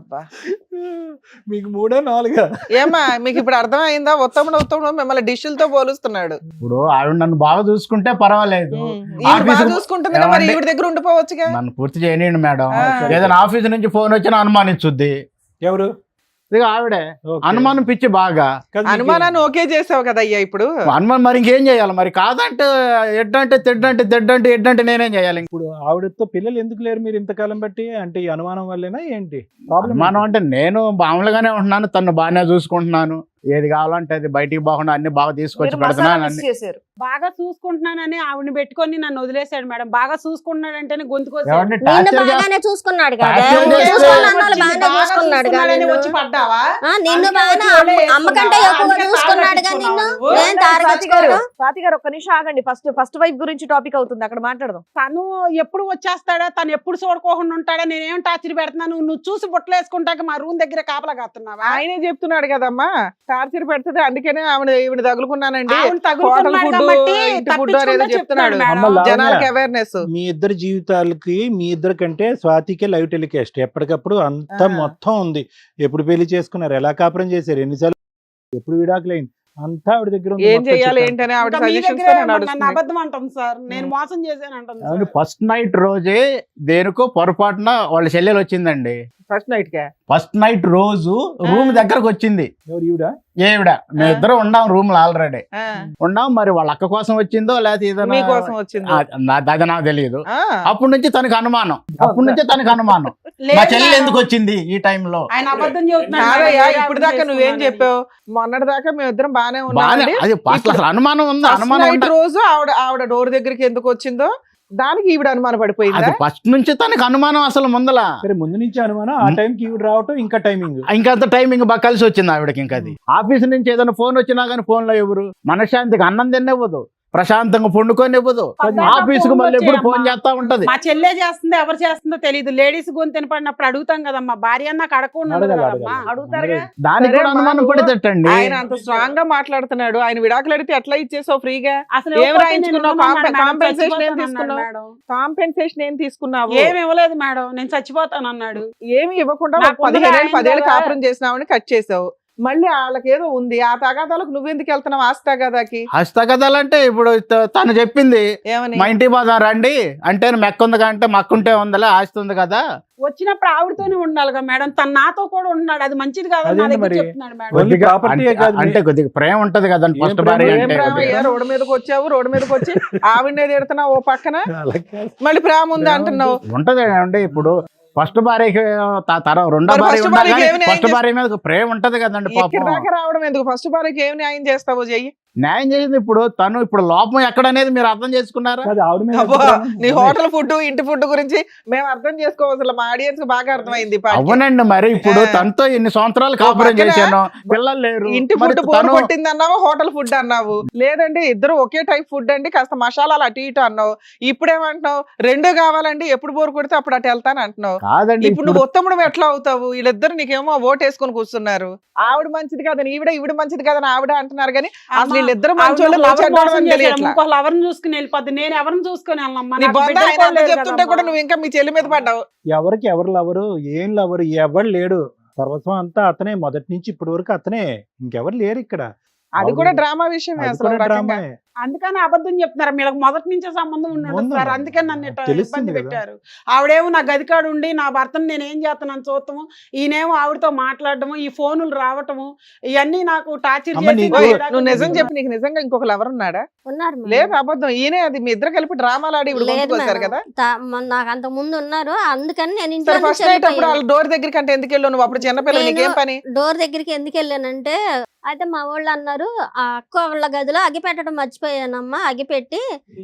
మీకు 3 4 ఏమా మీకు ఇప్పుడు అర్థమైందా? ఉత్తముడు మిమ్మల్ని డిష్లతో పోలుస్తున్నాడు. ఇప్పుడు ఆవిడ నన్ను బాగా చూసుకుంటే పర్వాలేదు, ఈవిడ బాగా ఆఫీసు- చూసుకుంటుంది కదా, మరి ఏమండి? ఈవిడ దగ్గర ఉండిపోవచ్చుగా. నన్ను పూర్తి చేయనియండి మేడం. ఆ. ఏదైనా ఆఫీస్ నుంచి ఫోన్ వచ్చినా అనుమానించుద్ది. ఎవరు? ఇక ఆవిడే ఓకే. అనుమానం పిచ్చి బాగా. కాదు, మీకు- అనుమానాన్ని ఓకే చేసావు కదా అయ్యా ఇప్పుడు. అనుమానం మరి ఇంకేం చేయాలి మరి? కాదంటే ఎడ్డంటే తెడ్డంటే తెడ్డంటే ఎడ్డంటే నేనేం చేయాలి? ఇప్పుడు ఆవిడతో పిల్లలు ఎందుకు లేరు మీరు ఇంతకాలం బట్టి? అంటే ఈ అనుమానం వల్లేనా ఏంటి ప్రాబ్లం? అనుమానం అంటే నేను మామూలుగానే ఉంటున్నాను, తను బాగానే చూసుకుంటున్నాను, ఏది కావాలంటే అది బయటికి పోకుండా అన్ని బాగా తీసుకొచ్చి మీరు మసాలా పెడుతున్నాను మిస్ అన్ని. చేశారు. బాగా చూసుకుంటున్నానని ఆవిడని పెట్టుకొని నన్ను వదిలేశాడు మేడం. బాగా చూసుకుంటున్నాడు అంటేనే గొంతుకొచ్చాడు. ఏమండి నిన్ను టార్చర్ చేస్తా- బాగానే చూసుకున్నాడు కదా, టార్చర్ నువ్వు చేస్తే- చూసుకున్నాను వాళ్ళు బాగానే చూసుకున్నాడు కదా నిన్ను. వచ్చి పడ్డావా? నిన్ను అందుకే బాగానే వచ్చి ఒళ్ళే అమ్మకంటే వేసుకున్నావా? ఎక్కువ అందుకే చూసుకున్నాడు కదా నిన్ను. తాగొచ్చుకున్నావా నేను స్వాతి గారు, తారకొచ్చుకోవడం. స్వాతి గారు ఒక్క నిమిషం ఆగండి. ఫస్ట్ వైఫ్ గురించి టాపిక్ అవుతుంది, అక్కడ మాట్లాడదాం. తను ఎప్పుడు వచ్చేస్తాడా, తను ఎప్పుడు చూడకోకుండా ఉంటాడా, నేనేం టార్చర్ పెడుతున్నాను, నువ్వు చూసి బుట్టలు వేసుకుంటాక మా రూమ్ దగ్గర కాపలా కాస్తున్నావా? ఆయనే చెప్తున్నాడు కదమ్మా టార్చర్ పెడుతుంది, అందుకనే ఈవిడ తగులుకున్నానండి. ఆవిడ తగులుకున్నాడు కాబట్టి ఇంటి ఫుడ్ తప్పించుకుంటా అనేది చెప్తున్నాడు చెప్తున్నాడు. మేడం. అమ్మ లావణ్య, జనాలకి అవేర్నెస్. మీ ఇద్దరి జీవితాలకి మీ ఇద్దరి కంటే స్వాతికే లైవ్ టెలికాస్ట్ ఎప్పటికప్పుడు అంతా ఆ. మొత్తం ఉంది. ఎప్పుడు పెళ్లి చేసుకున్నారు, ఎలా కాపురం చేశారు, ఎన్నిసార్లు, ఎప్పుడు విడాకులైంది, అంతా ఆవిడ దగ్గర ఉంది. ఏం మొత్తం చెయ్యాలి చెప్పండి. ఏంటనే ఆవిడ ఇంకా మీ సజెషన్స్ దగ్గరే నన్ను నడుస్తుంది. అబద్ధం అంటాం సార్, నేను మోసం చేశాను అంటాం అవును, సార్. ఫస్ట్ నైట్ రోజే దేనికో పొరపాటున వాళ్ళ చెల్లెలు వచ్చిందండి. ఫస్ట్ నైట్ కే ఫస్ట్ నైట్ రోజు రూమ్ దగ్గరకు వచ్చింది. ఎవరు ఈవిడ? ఏవిడ మేము ఇద్దరం ఉన్నాం రూమ్ లో ఆల్రెడీ ఆ, ఉన్నాం. మరి వాళ్ళ అక్క కోసం వచ్చిందో లేకపోతే ఏదైనా మీకోసం వచ్చింది. అది నాకు తెలియదు. ఆ, అప్పటి నుంచి తనకు అనుమానం, అప్పటి నుంచి తనకు అనుమానం మా లేదు చెల్లెలు మేడం. ఎందుకు వచ్చింది ఈ టైంలో. ఆయన అబద్ధం చెబుతున్నాడు కాదయ్యా, మేడం. ఇప్పుడు దాకా నువ్వేం చెప్పావు? మొన్నటి దాకా మేము ఇద్దరం బానే బాగా ఉన్నాం. అది ఫస్ట్ అసలు అనుమానం ఉంది, ఫస్ట్ అనుమానం నైట్ ఉండ- రోజు ఆవిడ డోర్ దగ్గరికి ఎందుకు వచ్చిందో దానికి ఈవిడ అనుమానం పడిపోయిందా? అది ఫస్ట్ నుంచి తనకు అనుమానం అసలు ముందల. సరే, ముందు నుంచి అనుమానం, ఆ టైంకి ఈవిడ రావటం ఇంకా టైమింగ్. ఇంకంత టైమింగ్ బాగా కలిసి వచ్చింది ఆవిడకి. ఇంకా అది ఆఫీస్ నుంచి ఏదైనా ఫోన్ వచ్చినా కానీ ఫోన్ లో ఎవరు మనశ్శాంతికి అన్నం తినివ్వదు, ప్రశాంతంగా పండుకొని ఇవ్వదు. పద్దాక ఆఫీస్ కు ఫోన్లు మళ్ళీ ఎప్పుడు ఫోన్ వచ్చాయమ్మా. చేస్తా ఉంటది. మా చెల్లె చేస్తుందో ఎవరు చేస్తుందో తెలియదు. లేడీస్ గొంతు వినపడినప్పుడు అడుగుతాం కదమ్మా, భార్య నాకు అడగకుండా ఉండదు అడగాలి, కదమ్మా. అడగాలి. అడుగుతారుగా. దానికి సరే కూడా అమ్మా, అనుమానం నువ్వు- పడితేటండి. ఆయన అంత స్ట్రాంగ్ గా మాట్లాడుతున్నాడు. ఆయన విడాకులు అడిగితే ఎట్లా ఇచ్చేసావు ఫ్రీగా? అసలు ఏం ఇవ్వకపోతే రాయించుకున్నావు? నేను ఉన్నాను మేడం, కాంపెన్సేషన్ ఏం చచ్చిపోతాను తీసుకున్నావు? అన్నాడు మేడం. కాంపెన్సేషన్ ఏం తీసుకున్నావు? ఏమి ఇవ్వలేదు మేడం, నేను చచ్చిపోతాను అన్నాడు. ఏమి ఇవ్వకుండా నాకు 15 ఆయన 10 ఏళ్ళు కదా. కాపురం చేసినావని కట్ చేసావు. మళ్ళీ వాళ్ళకేదో ఉంది, ఆ తగాదాలకు నువ్వెందుకు వెళ్తున్నావు? ఆస్తి తగాదాకి హస్తగదాలంటే ఇప్పుడు తను చెప్పింది ఏమని? మా ఇంటి బాధ రండి అంటే మెక్క ఉంది అంటే మక్కుంటే ఉందలే ఆస్తి ఉంది కదా. వచ్చినప్పుడు ఆవిడతోనే ఉండాలిగా మేడం, తను నాతో కూడా ఉంటున్నాడు, అది మంచిది కాదు నా అదేంటి దగ్గర మరి? చెప్తున్నాడు మేడం. ఓన్లీ కొద్దిగా ప్రాపర్టీయే కాదు మీ- అంటే కొద్దిగా ప్రేమ ఉంటది కదండి ఏం ఫస్ట్ ప్రేమ? భార్య ఏం అంటే. ప్రేమ? కొద్దిగా. రోడ్డు మీదకి వచ్చావు, రోడ్డు మీదకి వచ్చి ఆవిడనే తిడుతున్నావు ఓ పక్కన, అలా కాదు. మళ్ళీ ప్రేమ ఉంది అంటున్నావు. ఉంటది అండి. ఇప్పుడు ఫస్ట్ భార్యకి రెండో మరి భార్య first ఉండాలి భార్యకి కానీ ఏమి న్యాయం ఫస్ట్ భార్య మీద ప్రేమ ఉంటది కదండి ఇక్కడ పాపం. దాకా రావడం ఎందుకు? ఫస్ట్ భార్యకి ఏం న్యాయం చేస్తావో చెయ్యి. న్యాయం చేసింది ఇప్పుడు తను. ఇప్పుడు లోపం ఎక్కడనేది మీరు అర్థం చేసుకున్నారా? కాదు, ఆవిడ మీద అబ్బా, ఎంత నీ ప్రేమ? హోటల్ ఫుడ్ ఇంటి ఫుడ్ గురించి మేము అర్థం చేసుకోవచ్చు. మా ఆడియన్స్ బాగా అర్థమైంది ఈ పాటికి. అవునండి, మరి ఇప్పుడు ఆ. తనతో ఎన్ని సంవత్సరాలు కాపురం పక్కన చేశాను, పిల్లలు లేరు. ఇంటి మరి ఫుడ్ బోర్ తను కొట్టింది అన్నావు, హోటల్ ఫుడ్ అన్నావు. లేదండి ఇద్దరు ఒకే టైప్ ఫుడ్ అండి, కాస్త మసాలాలు అటు ఇటు అన్నావు. ఇప్పుడేమంటున్నావు? రెండు కావాలండి, ఎప్పుడు బోర్ కొడితే అప్పుడు అటు వెళ్తాను అంటున్నావు. కాదండి. ఇప్పుడు నువ్వు ఉత్తముడు ఎట్లా అవుతావు? వీళ్ళిద్దరు నీకేమో ఓటు వేసుకొని కూర్చున్నారు. ఆవిడ మంచిది కాదని ఈవిడ మంచిది కాదని ఆవిడ అంటున్నారు కానీ అసలు వీళ్ళిద్దరు మంచోళ్ళు ఇంకో ఎవరిని చూసుకుని వెళ్ళిపోద్ది, నేను ఎవరిని చూసుకుని వెళ్ళమ్మా, నీ నాకు బంధ బిడ్డలు ఆయన కూడా అంత లేరు చెప్తుంటే కూడా కదమ్మా. నువ్వు ఇంకా మీ చెల్లి మీద పడ్డావు. ఎవరికి ఎవరు లవరు, ఏం లవరు, ఎవరు లేడు. సర్వస్వం అంతా అతనే, మొదటి నుంచి ఇప్పటి వరకు అతనే, ఇంకెవరు లేరు ఇక్కడ. అది కూడా డ్రామా విషయమే అది అసలు కూడా ఒక రకంగా. డ్రామాయే. అందుకని అబద్ధం చెప్తున్నారు. వీళ్ళకి మొదటి నుంచే సంబంధం ఉన్నాడు ఉందమ్మా. సార్, అందుకని నన్ను ఇట్లా తెలుస్తుంది ఇబ్బంది కదా. పెట్టారు. ఆవిడేమో నా గదికాడు ఉండి నా భర్తను నేను ఏం చేస్తున్నాను చూడటము, ఈయనేమో ఆవిడతో మాట్లాడటము, ఈ ఫోనులు రావటము, ఇవన్నీ నాకు టార్చర్ అమ్మ, చేసి నీకు- ఓయ్, నాకు నువ్వు నిజం తెలియదు. చెప్పి నీకు నిజంగా ఇంకొకరు ఎవరు ఉన్నాడా? ఉన్నారు మేడం. లేదు అబద్ధం, ఈయనే. అది మీ ఇద్దరు కలిపి డ్రామాలు ఆడి ఇప్పుడు లేదు ముందుకు వచ్చారు మేడం. కదా. నాకు అంత ముందు ఉన్నారు, అందుకని నేను ఇంట్లో సరే ఫస్ట్ నైట్ అప్పుడు వాళ్ళ డోర్ దగ్గరికి అంటే ఎందుకు వెళ్ళావు? నువ్వు అప్పుడు చిన్నపిల్లలు, నేను- నీకేం పని? డోర్ దగ్గరికి ఎందుకు వెళ్ళానంటే, అయితే మా వాళ్ళు అన్నారు ఆ అక్క వాళ్ళ గదిలో అగ్గి పెట్టడం మర్చిపోయి మర్చిపోయానమ్మా అగిపెట్టి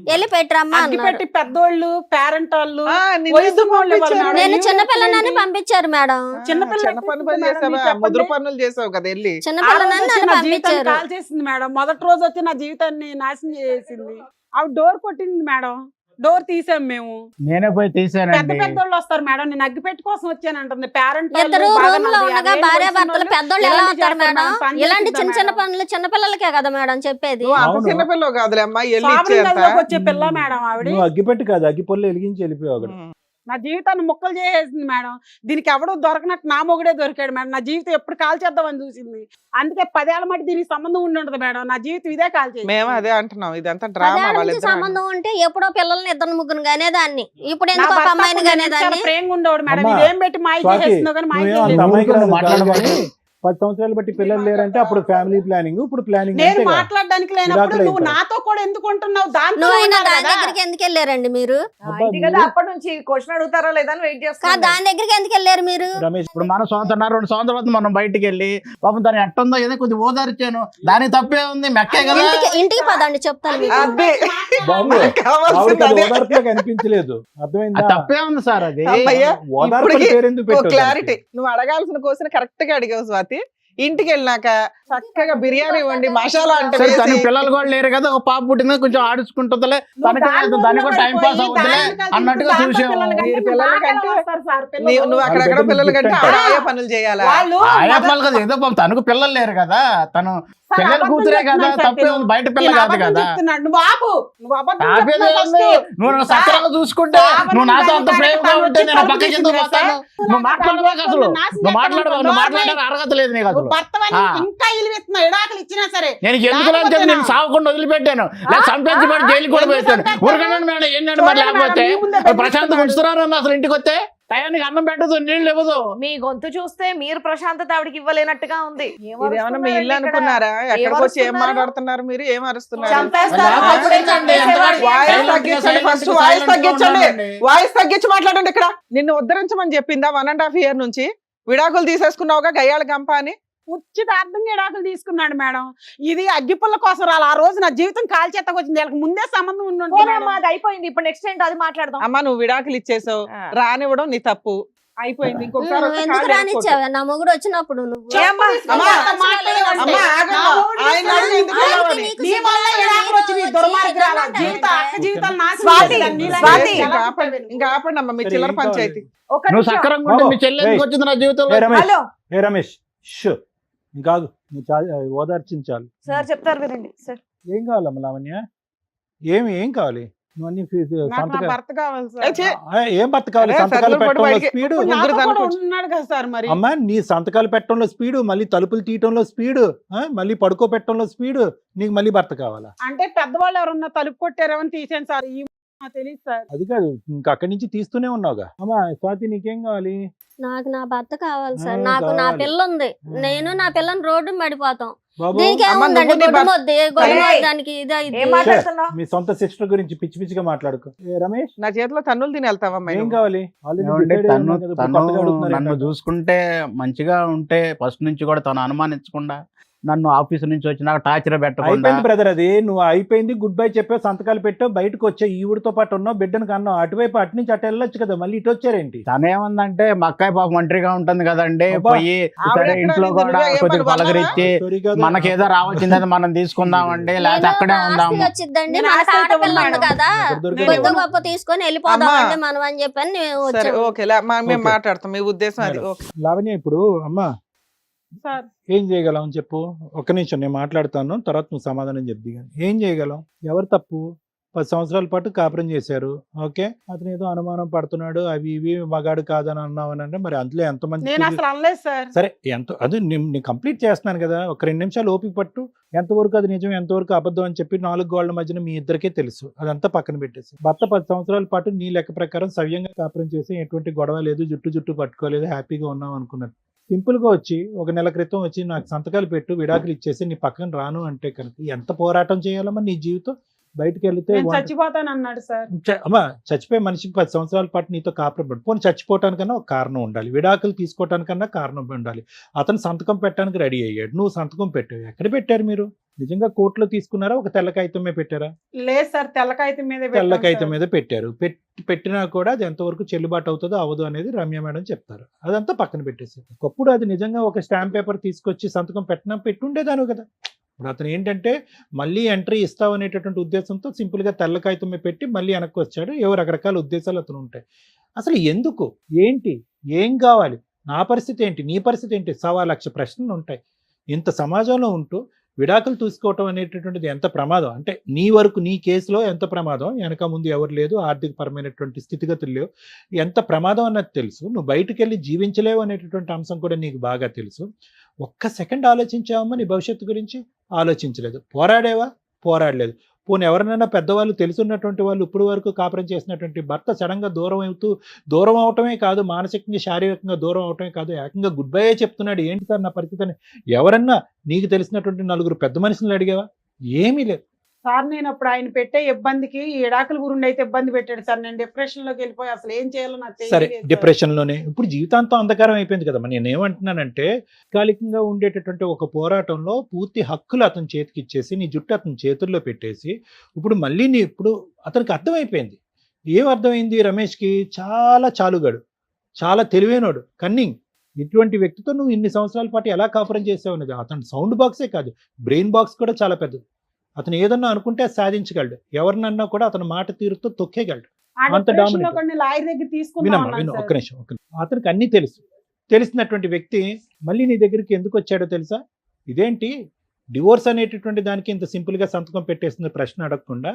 వెళ్ళి పెట్టరమ్మా అగ్గి అన్నారు. పెట్టి పెద్దోళ్ళు పేరెంట్ వాళ్ళు నిన్ను వయసు ఎందుకు వాళ్ళు పంపించారు? మేడం. నేను ఏం చిన్నపిల్లనని చెప్పండి? పంపించారు మేడం. చిన్నపిల్ల చిన్న పనులు మేడం, చేసావా? మీరు చెప్పండి. ముదురు పనులు చేసావు కదా వెళ్ళి. చిన్నపిల్లనని నన్ను నా జీవితాన్ని పంపించారు. కాల్ చేసింది మేడం. మొదటి రోజు వచ్చి నా జీవితాన్ని నాశనం చేసింది. ఆవిడ డోర్ కొట్టింది మేడం. డోర్ తీసాం మేము. నేనే పోయి పెద్ద తీసానండి. పెద్దోళ్ళు వస్తారు మేడం. నేను అగ్గిపెట్టి కోసం వచ్చానంటుంది. పేరెంట్ ఇద్దరు రూమ్ లో ఉండగా భార్య భర్తలు పెద్దోళ్ళు ఎలా అవుతారు మేడం? ఇలాంటి చిన్న చిన్న పనులు చిన్న పిల్లలకే కదా మేడం చెప్పేది. నువ్వు అంత అవును. చిన్నపిల్లవు కాదులే అమ్మా వెళ్ళి ఇచ్చేంత. వచ్చే పిల్ల మేడం ఆవిడ. నువ్వు అగ్గిపెట్టి కాదు అగ్గిపొల్లు వెలిగించి వెళ్ళిపోయావు అక్కడ. నా జీవితాన్ని ముక్కలు చేసేసింది మేడం. దీనికి ఎవడో దొరకనట్టు నా మొగుడే దొరికాడు మేడం. నా జీవితం ఎప్పుడు కాల్ చేద్దామని చూసింది. అందుకే 10 ఏళ్ల మట్టి దీనికి సంబంధం ఉండి ఉండదు మేడం. నా జీవితం ఇదే కాల్ చేసి. మేము అదే అంటున్నాం, ఇదంతా డ్రామా పదేళ్ల నుంచి వాళ్ళిద్దరు. సంబంధం ఉంటే ఎప్పుడో పిల్లల్ని ఇద్దరు ముగ్గురు గానేదాన్ని. ఇప్పుడు ఎందుకు ఒక అమ్మాయిని గానేదాన్ని? ప్రేమ ఉండేవాడు మేడం. అమ్మా, ఇదేం పెట్టి మాయ స్వాతి, చేసేస్తున్నావు కానీ మాయ నువ్వేం అంత చేయలేదు. అమాయకురాలు కాదు మాట్లాడబాకు. కానీ 10 సంవత్సరాలు బట్టి పిల్లలు లేరంటే అప్పుడు ఫ్యామిలీ ప్లానింగ్, ఇప్పుడు ప్లానింగ్. నేను మాట్లాడడానికి లేనప్పుడు విడాకులు నువ్వు అయిపోయాయి. నాతో కూడా ఎందుకు ఉంటున్నావు? దాంతో నువ్వైనా ఉన్నారు దాని కదా. దగ్గరికి ఎందుకు వెళ్ళారండి మీరు? ఇది కదా అప్పటి నుంచి క్వశ్చన్ అడుగుతారా లేదా అని వెయిట్ కాదు చేస్తాను. దాని దగ్గరికి ఎందుకు వెళ్ళారు మీరు? రమేష్ ఇప్పుడు మనం 2 సంవత్సరాలు మనం బయటికి వెళ్ళి పాపం దాన్ని ఎట్టుందో ఏదో కొద్దిగా ఓదార్చాను. దానికి తప్పే ఉంది, మెక్కే కదా. ఇంటికి పదండి చెప్తాను మీకు. అదే బాబు మనకు కావాల్సింది ఆవిడకి అది అదే. ఓదార్పులో కనిపించలేదు. అర్థమైందా? అది తప్పే ఉంది సార్. అది అమ్మయ్య, ఓదార్పు ఇప్పటికి పేరెందుకు ఓ పెట్టావు క్లారిటీ. దానికి? నువ్వు అడగాల్సిన క్వశ్చన్ కరెక్ట్ గా అడిగావు స్వాతి. ఇంటికి వెళ్ళినాక చక్కగా బిర్యానీ వండి మసాలా అంటే సరే తనకి వేసి, పిల్లలు కూడా లేరు కదా, ఒక పాప పుట్టింది కొంచెం ఆడుచుకుంటుందిలే, తనకి దానికి కూడా టైం పాస్ అవుతుందిలే అన్నట్టుగా చూసాము. మీరు పిల్లలకంటే పిల్లలు నువ్వు అక్కడక్కడ వాళ్ళ పిల్లల కంటే బిడ్డలు ఆవిడ ఆయా పనులు చేయాలా? వాళ్ళు ఆయాపాలు కదా, ఏదో పాపం తనకు పిల్లలు లేరు కదా, తను చెల్లెల కూతురే కదా, తప్పే ఉంది, బయట పిల్ల కాదు కదా. నువ్వు ఆపు. నువ్వు అబద్ధం ఆపేది చెప్తున్నావు ఏముంది? first. నువ్వు నన్ను సక్రమంగా చూసుకుంటే నువ్వు నాతో అంత ప్రేమగా ఉంటే నేను పక్కకి ఎందుకు పోతాను? నువ్వు మాట్లాడబాక అసలు, నువ్వు మాట్లాడడానికి అర్హత లేదు నీకు అసలు. భర్తవని ఆ. ఇంకా ఇలివెత్తున్నావు. ఎడాకలు ఇచ్చినా సరే నేను ఎందుకు అని చెప్పి నేను సావకుండా వదిలిపెట్టాను, లేదా చంపేసి పడి జైలుకి కూడా పెట్టాను. ఊరికన్నాను మేడం, ఏంటంటే మరి లేకపోతే ప్రశాంతంగా ఉంచుతున్నారన్న అసలు ఇంటికి వస్తే టయానికి అన్నం పెట్టదు, నీళ్ళు ఇవ్వదు. మీ గొంతు చూస్తే మీరు ప్రశాంతత ఆవిడకి ఇవ్వలేనట్టుగా ఉంది. ఇదేమన్నా మీ ఇల్లు అనుకున్నారా? ఎక్కడికి వచ్చి ఏం మాట్లాడుతున్నారు మీరు? ఏం అరుస్తున్నారు? చంపేస్తారు. వాయిస్ తగ్గించండి, ఫస్ట్ వాయిస్ తగ్గించండి. వాయిస్ తగ్గించి మాట్లాడండి. ఇక్కడ నిన్ను ఉద్ధరించమని చెప్పిందా 1.5 year నుంచి? విడాకులు తీసేసుకున్నావుగా గయ్యాళ గంప అని. ఉచితార్థంగా ఎడాకులు తీసుకున్నాడు మేడం. ఇది అగ్గిపుల్ల కోసం రాలి. ఆ రోజు నా జీవితం కాల్చేతకు వచ్చింది. వాళ్ళకి ముందే సంబంధం ఉండి ఉంటుంది మేడం. అది అయిపోయింది. ఇప్పుడు నెక్స్ట్ ఏంటో అది మాట్లాడదాం. అమ్మా నువ్వు విడాకులు ఇచ్చేసావు, రానివ్వడం నీ తప్పు, అయిపోయింది. ఇంకొకసారి నువ్వు వస్తే ఎందుకు కాళ్ళు రానిచ్చావా? నా మొగుడు వచ్చినప్పుడు నువ్వు అమ్మా, అమ్మా, అమ్మా, ఆగమ్మా. ఆయన అడిగి ఎందుకు వెళ్ళావని? నీ వల్ల ఎడాకులు వచ్చింది. ఈ దుర్మార్గురాల జీవితం, అక్క జీవితాలు నాశనం స్వాతి, చేశారు. నీలాంటి స్వాతి. ఎలా ఇంకా ఆపండి అమ్మా మీ చిల్లర పంచాయతీ. ఒక నువ్వు నిమిషం. సక్రంగా ఉంటే మీ చెల్లి ఎందుకు వచ్చింది నా జీవితంలో? రమేష్, హలో ఏ రమేష్, షూ కాదు, నువ్వు ఓదార్చింది చాలు. సార్ చెప్తారు వినండి సార్. ఏం కావాలమ్మా లావణ్య? ఏం కావాలి? నువ్వు అన్ని నాకు నా భర్త కావాలి సార్. ఏ, ఏం భర్త కావాలి? అరే, సంతకాలు సర్దులు పడి పెట్టడంలో బయటికి- స్పీడు. నాతో ముగ్గురు కూడా దానికి ఉన్నాడు కదా సార్ మరి. అమ్మా నీ సంతకాలు పెట్టడంలో స్పీడు, మళ్ళీ తలుపులు తీయటంలో స్పీడు, మళ్ళీ పడుకోబెట్టడంలో స్పీడు. నీకు మళ్ళీ భర్త కావాలా? అంటే పెద్దవాళ్ళు ఎవరన్నా తలుపు కొట్టారేమని తీసాను సార్. ఈ నాకు తెలియదు సార్. అది కాదు, ఇంకా అక్కడి నుంచి తీస్తూనే ఉన్నావుగా. అమ్మా స్వాతి నీకేం కావాలి? నాకు నా భర్త కావాలి సార్. ఆ, నాకు నా కావాలి. పిల్ల ఉంది. నేను నా పిల్లని రోడ్డు పడిపోతాం. బాబు దీనికి అమ్మ, ఏముందండి? నువ్వు నీ భర్త- గొడవదానికి ఇదే ఏం ఇది. మాట్లాడుతున్నావు? మీ సొంత సిస్టర్ గురించి పిచ్చి పిచ్చిగా మాట్లాడుకో. ఏ రమేష్ నా చేతిలో తన్నులు తిని వెళ్తావమ్మా ఏం నువ్వు? కావాలి? Already ఏమండి, decide అయి తను ఉన్నావు కదా, ఇప్పుడు తను కొత్తగా అడుగుతున్నారు నన్ను ఏంటంటే? చూసుకుంటే మంచిగా ఉంటే ఫస్ట్ నుంచి కూడా తను అనుమానించకుండా, నన్ను ఆఫీస్ నుంచి వచ్చినాక టార్చర్ పెట్టకుండా. అయిపోయింది బ్రదర్, అది నువ్వు అయిపోయింది. గుడ్ బై చెప్పావు, సంతకాలు పెట్టావు, బయటకు వచ్చావు, ఈవిడితో పాటు ఉన్నావు, బిడ్డను కన్నావు. అటువైపు అటు నుంచి అటు వెళ్ళొచ్చు కదా, మళ్ళీ ఇటు వచ్చారేంటి? తనేమందంటే మా అక్కాయి పాప ఒంటరిగా ఉంటుంది కదండి, అబ్బా. పోయి ఆవిడ సరే ఎక్కడ ఇంట్లో ఉంది? కూడా నువ్వే ఏం కొద్దిగా పని పలకరించి Sorry కదా. మనకేదో రావాల్సింది అది మనం తీసుకుందామండి, లేకపోతే నేను అక్కడే నా ఉందాము. ఆస్తి వచ్చిద్దండి. నేను మనకు ఆస్తి అయితే ఆడపిల్ల ఉంది ఉన్నాను. కదా, ఎక్కడ దొరికావు? కొద్ది గొప్ప తీసుకొని వెళ్ళిపోదామండి మనం అని చెప్పని నేను సరే వచ్చాను. ఓకే, మేము ఓకే. మాట్లాడతాం. మీ ఉద్దేశం అది. మేడం. ఓకే లావణ్య, ఇప్పుడు అమ్మా సార్ ఏం చేయగలం చెప్పు. ఒక్క నిమిషం నేను మాట్లాడతాను, తర్వాత నువ్వు సమాధానం చెప్ది. కానీ ఏం చేయగలం? ఎవరు తప్పు? 10 సంవత్సరాల పాటు కాపురం చేశారు, ఓకే. అతను ఏదో అనుమానం పడుతున్నాడు, అవి ఇవి మగాడు కాదని అన్నావు అని అంటే మరి అందులో ఎంతమంది నేను అసలు అనలేదు సార్. సరే అది నేను కంప్లీట్ చేస్తున్నాను కదా, ఒక 2 నిమిషాలు ఓపిక పట్టు. ఎంతవరకు అది నిజం, ఎంతవరకు అబద్ధం అని చెప్పి 4 గోళ్ల మధ్యన మీ ఇద్దరికే తెలుసు. అదంతా పక్కన పెట్టేసి, భర్త 10 సంవత్సరాల పాటు నీ లెక్క ప్రకారం సవ్యంగా కాపురం చేసి ఎటువంటి గొడవ లేదు, జుట్టు పట్టుకోలేదు, హ్యాపీగా ఉన్నావు అనుకున్నాను. సింపుల్ గా వచ్చి 1 నెల క్రితం వచ్చి నాకు సంతకాలు పెట్టు, విడాకులు ఇచ్చేసి నీ పక్కన రాను అంటే కనుక ఎంత పోరాటం చేయాలమ్మా నీ జీవితం? బయటకు వెళ్తే నేను చచ్చిపోతాను అన్నాడు సార్. అమ్మా చచ్చిపోయే మనిషికి 10 సంవత్సరాల పాటు నీతో కాపురం పడు, పోనీ చచ్చిపోవటానికన్నా ఒక కారణం ఉండాలి, విడాకులు తీసుకోవటానికన్నా కారణం ఉండాలి. అతను సంతకం పెట్టడానికి రెడీ అయ్యాడు, నువ్వు సంతకం పెట్టావు. ఎక్కడ పెట్టారు మీరు? నిజంగా కోర్టులో తీసుకున్నారా, ఒక తెల్ల కాగితమే పెట్టారా? లేదు సార్, తెల్ల కాగితం మీద తెల్ల కాగితం మీద పెట్టారు. పెట్టినా కూడా అది ఎంతవరకు చెల్లుబాటు అవుతుందో అవదు అనేది రమ్య మేడం చెప్తారు. అదంతా పక్కన పెట్టేసారు. ఒకప్పుడు అది నిజంగా ఒక స్టాంప్ పేపర్ తీసుకొచ్చి సంతకం పెట్టుండేదాను కదా. ఇప్పుడు అతను ఏంటంటే మళ్ళీ ఎంట్రీ ఇస్తావనేటటువంటి ఉద్దేశంతో సింపుల్గా తెల్ల కాగితం మీద పెట్టి మళ్ళీ వెనక్కి వచ్చాడు. ఏవో రకరకాల ఉద్దేశాలు అతను ఉంటాయి. అసలు ఎందుకు, ఏంటి, ఏం కావాలి, నా పరిస్థితి ఏంటి, నీ పరిస్థితి ఏంటి, 1,00,000 ప్రశ్నలు ఉంటాయి. ఇంత సమాజంలో ఉంటూ విడాకులు తీసుకోవటం అనేటటువంటిది ఎంత ప్రమాదం అంటే నీ వరకు, నీ కేసులో ఎంత ప్రమాదం, వెనక ముందు ఎవరు లేదు, ఆర్థికపరమైనటువంటి స్థితిగతులు లేవు, ఎంత ప్రమాదం అన్నది తెలుసు. నువ్వు బయటకు వెళ్ళి జీవించలేవు అనేటటువంటి అంశం కూడా నీకు బాగా తెలుసు. ఒక్క సెకండ్ ఆలోచించావమ్మా నీ భవిష్యత్తు గురించి? ఆలోచించలేదు. పోరాడేవా? పోరాడలేదు. పోనీ ఎవరినైనా పెద్దవాళ్ళు తెలుసున్నటువంటి వాళ్ళు ఇప్పుడు వరకు కాపురం చేసినటువంటి భర్త సడన్గా దూరం అవటమే కాదు, మానసికంగా శారీరకంగా దూరం అవటమే కాదు, ఏకంగా గుడ్ బై చెప్తున్నాడు. ఏంటి సార్ నా పరిస్థితి అని ఎవరన్నా నీకు తెలిసినటువంటి 4 పెద్ద మనుషులను అడిగావా? ఏమీ లేదు సార్. నేను అప్పుడు ఆయన పెట్టే ఇబ్బందికి ఎడాకుల గురుండి అయితే ఇబ్బంది పెట్టాడు సార్. నేను డిప్రెషన్ లోకి వెళ్ళిపోయి అసలు ఏం చేయాలో నాకు సరే, తెలియలేదు సార్. డిప్రెషన్లోనే ఇప్పుడు జీవితాంతం అంధకారం అయిపోయింది కదా. నేను ఏమంటున్నానంటే తాత్కాలికంగా ఉండేటటువంటి ఒక పోరాటంలో పూర్తి హక్కులు అతని చేతికి ఇచ్చేసి నీ జుట్టు అతని చేతుల్లో పెట్టేసి ఇప్పుడు మళ్ళీ ఇప్పుడు అతనికి అర్థమైపోయింది. ఏం అర్థమైంది? రమేష్కి చాలా చాలుగాడు, చాలా తెలివైనోడు, కన్నింగ్. ఇటువంటి వ్యక్తితో నువ్వు ఇన్ని సంవత్సరాల పాటు ఎలా కాపురం చేసావు అనేది. అతని సౌండ్ బాక్సే కాదు, బ్రెయిన్ బాక్స్ కూడా చాలా పెద్దది. అతను ఏదన్నా అనుకుంటే అది సాధించగలడు, ఎవరినన్నా కూడా అతను మాట తీరుతో తొక్కేయగలడు. ఆ అంత డిప్రెషన్ లో dominant. కూడా లాయర్ దగ్గర తీసుకుందాం వినమ్మా అన్నాను విను, సార్. ఒక్క నిమిషం. అతనికి అన్నీ తెలిసినటువంటి వ్యక్తి మళ్ళీ నీ దగ్గరికి ఎందుకు వచ్చాడో తెలుసా? ఇదేంటి డివోర్స్ అనేటటువంటి దానికి ఇంత సింపుల్గా సంతకం పెట్టేసిన ప్రశ్న అడగకుండా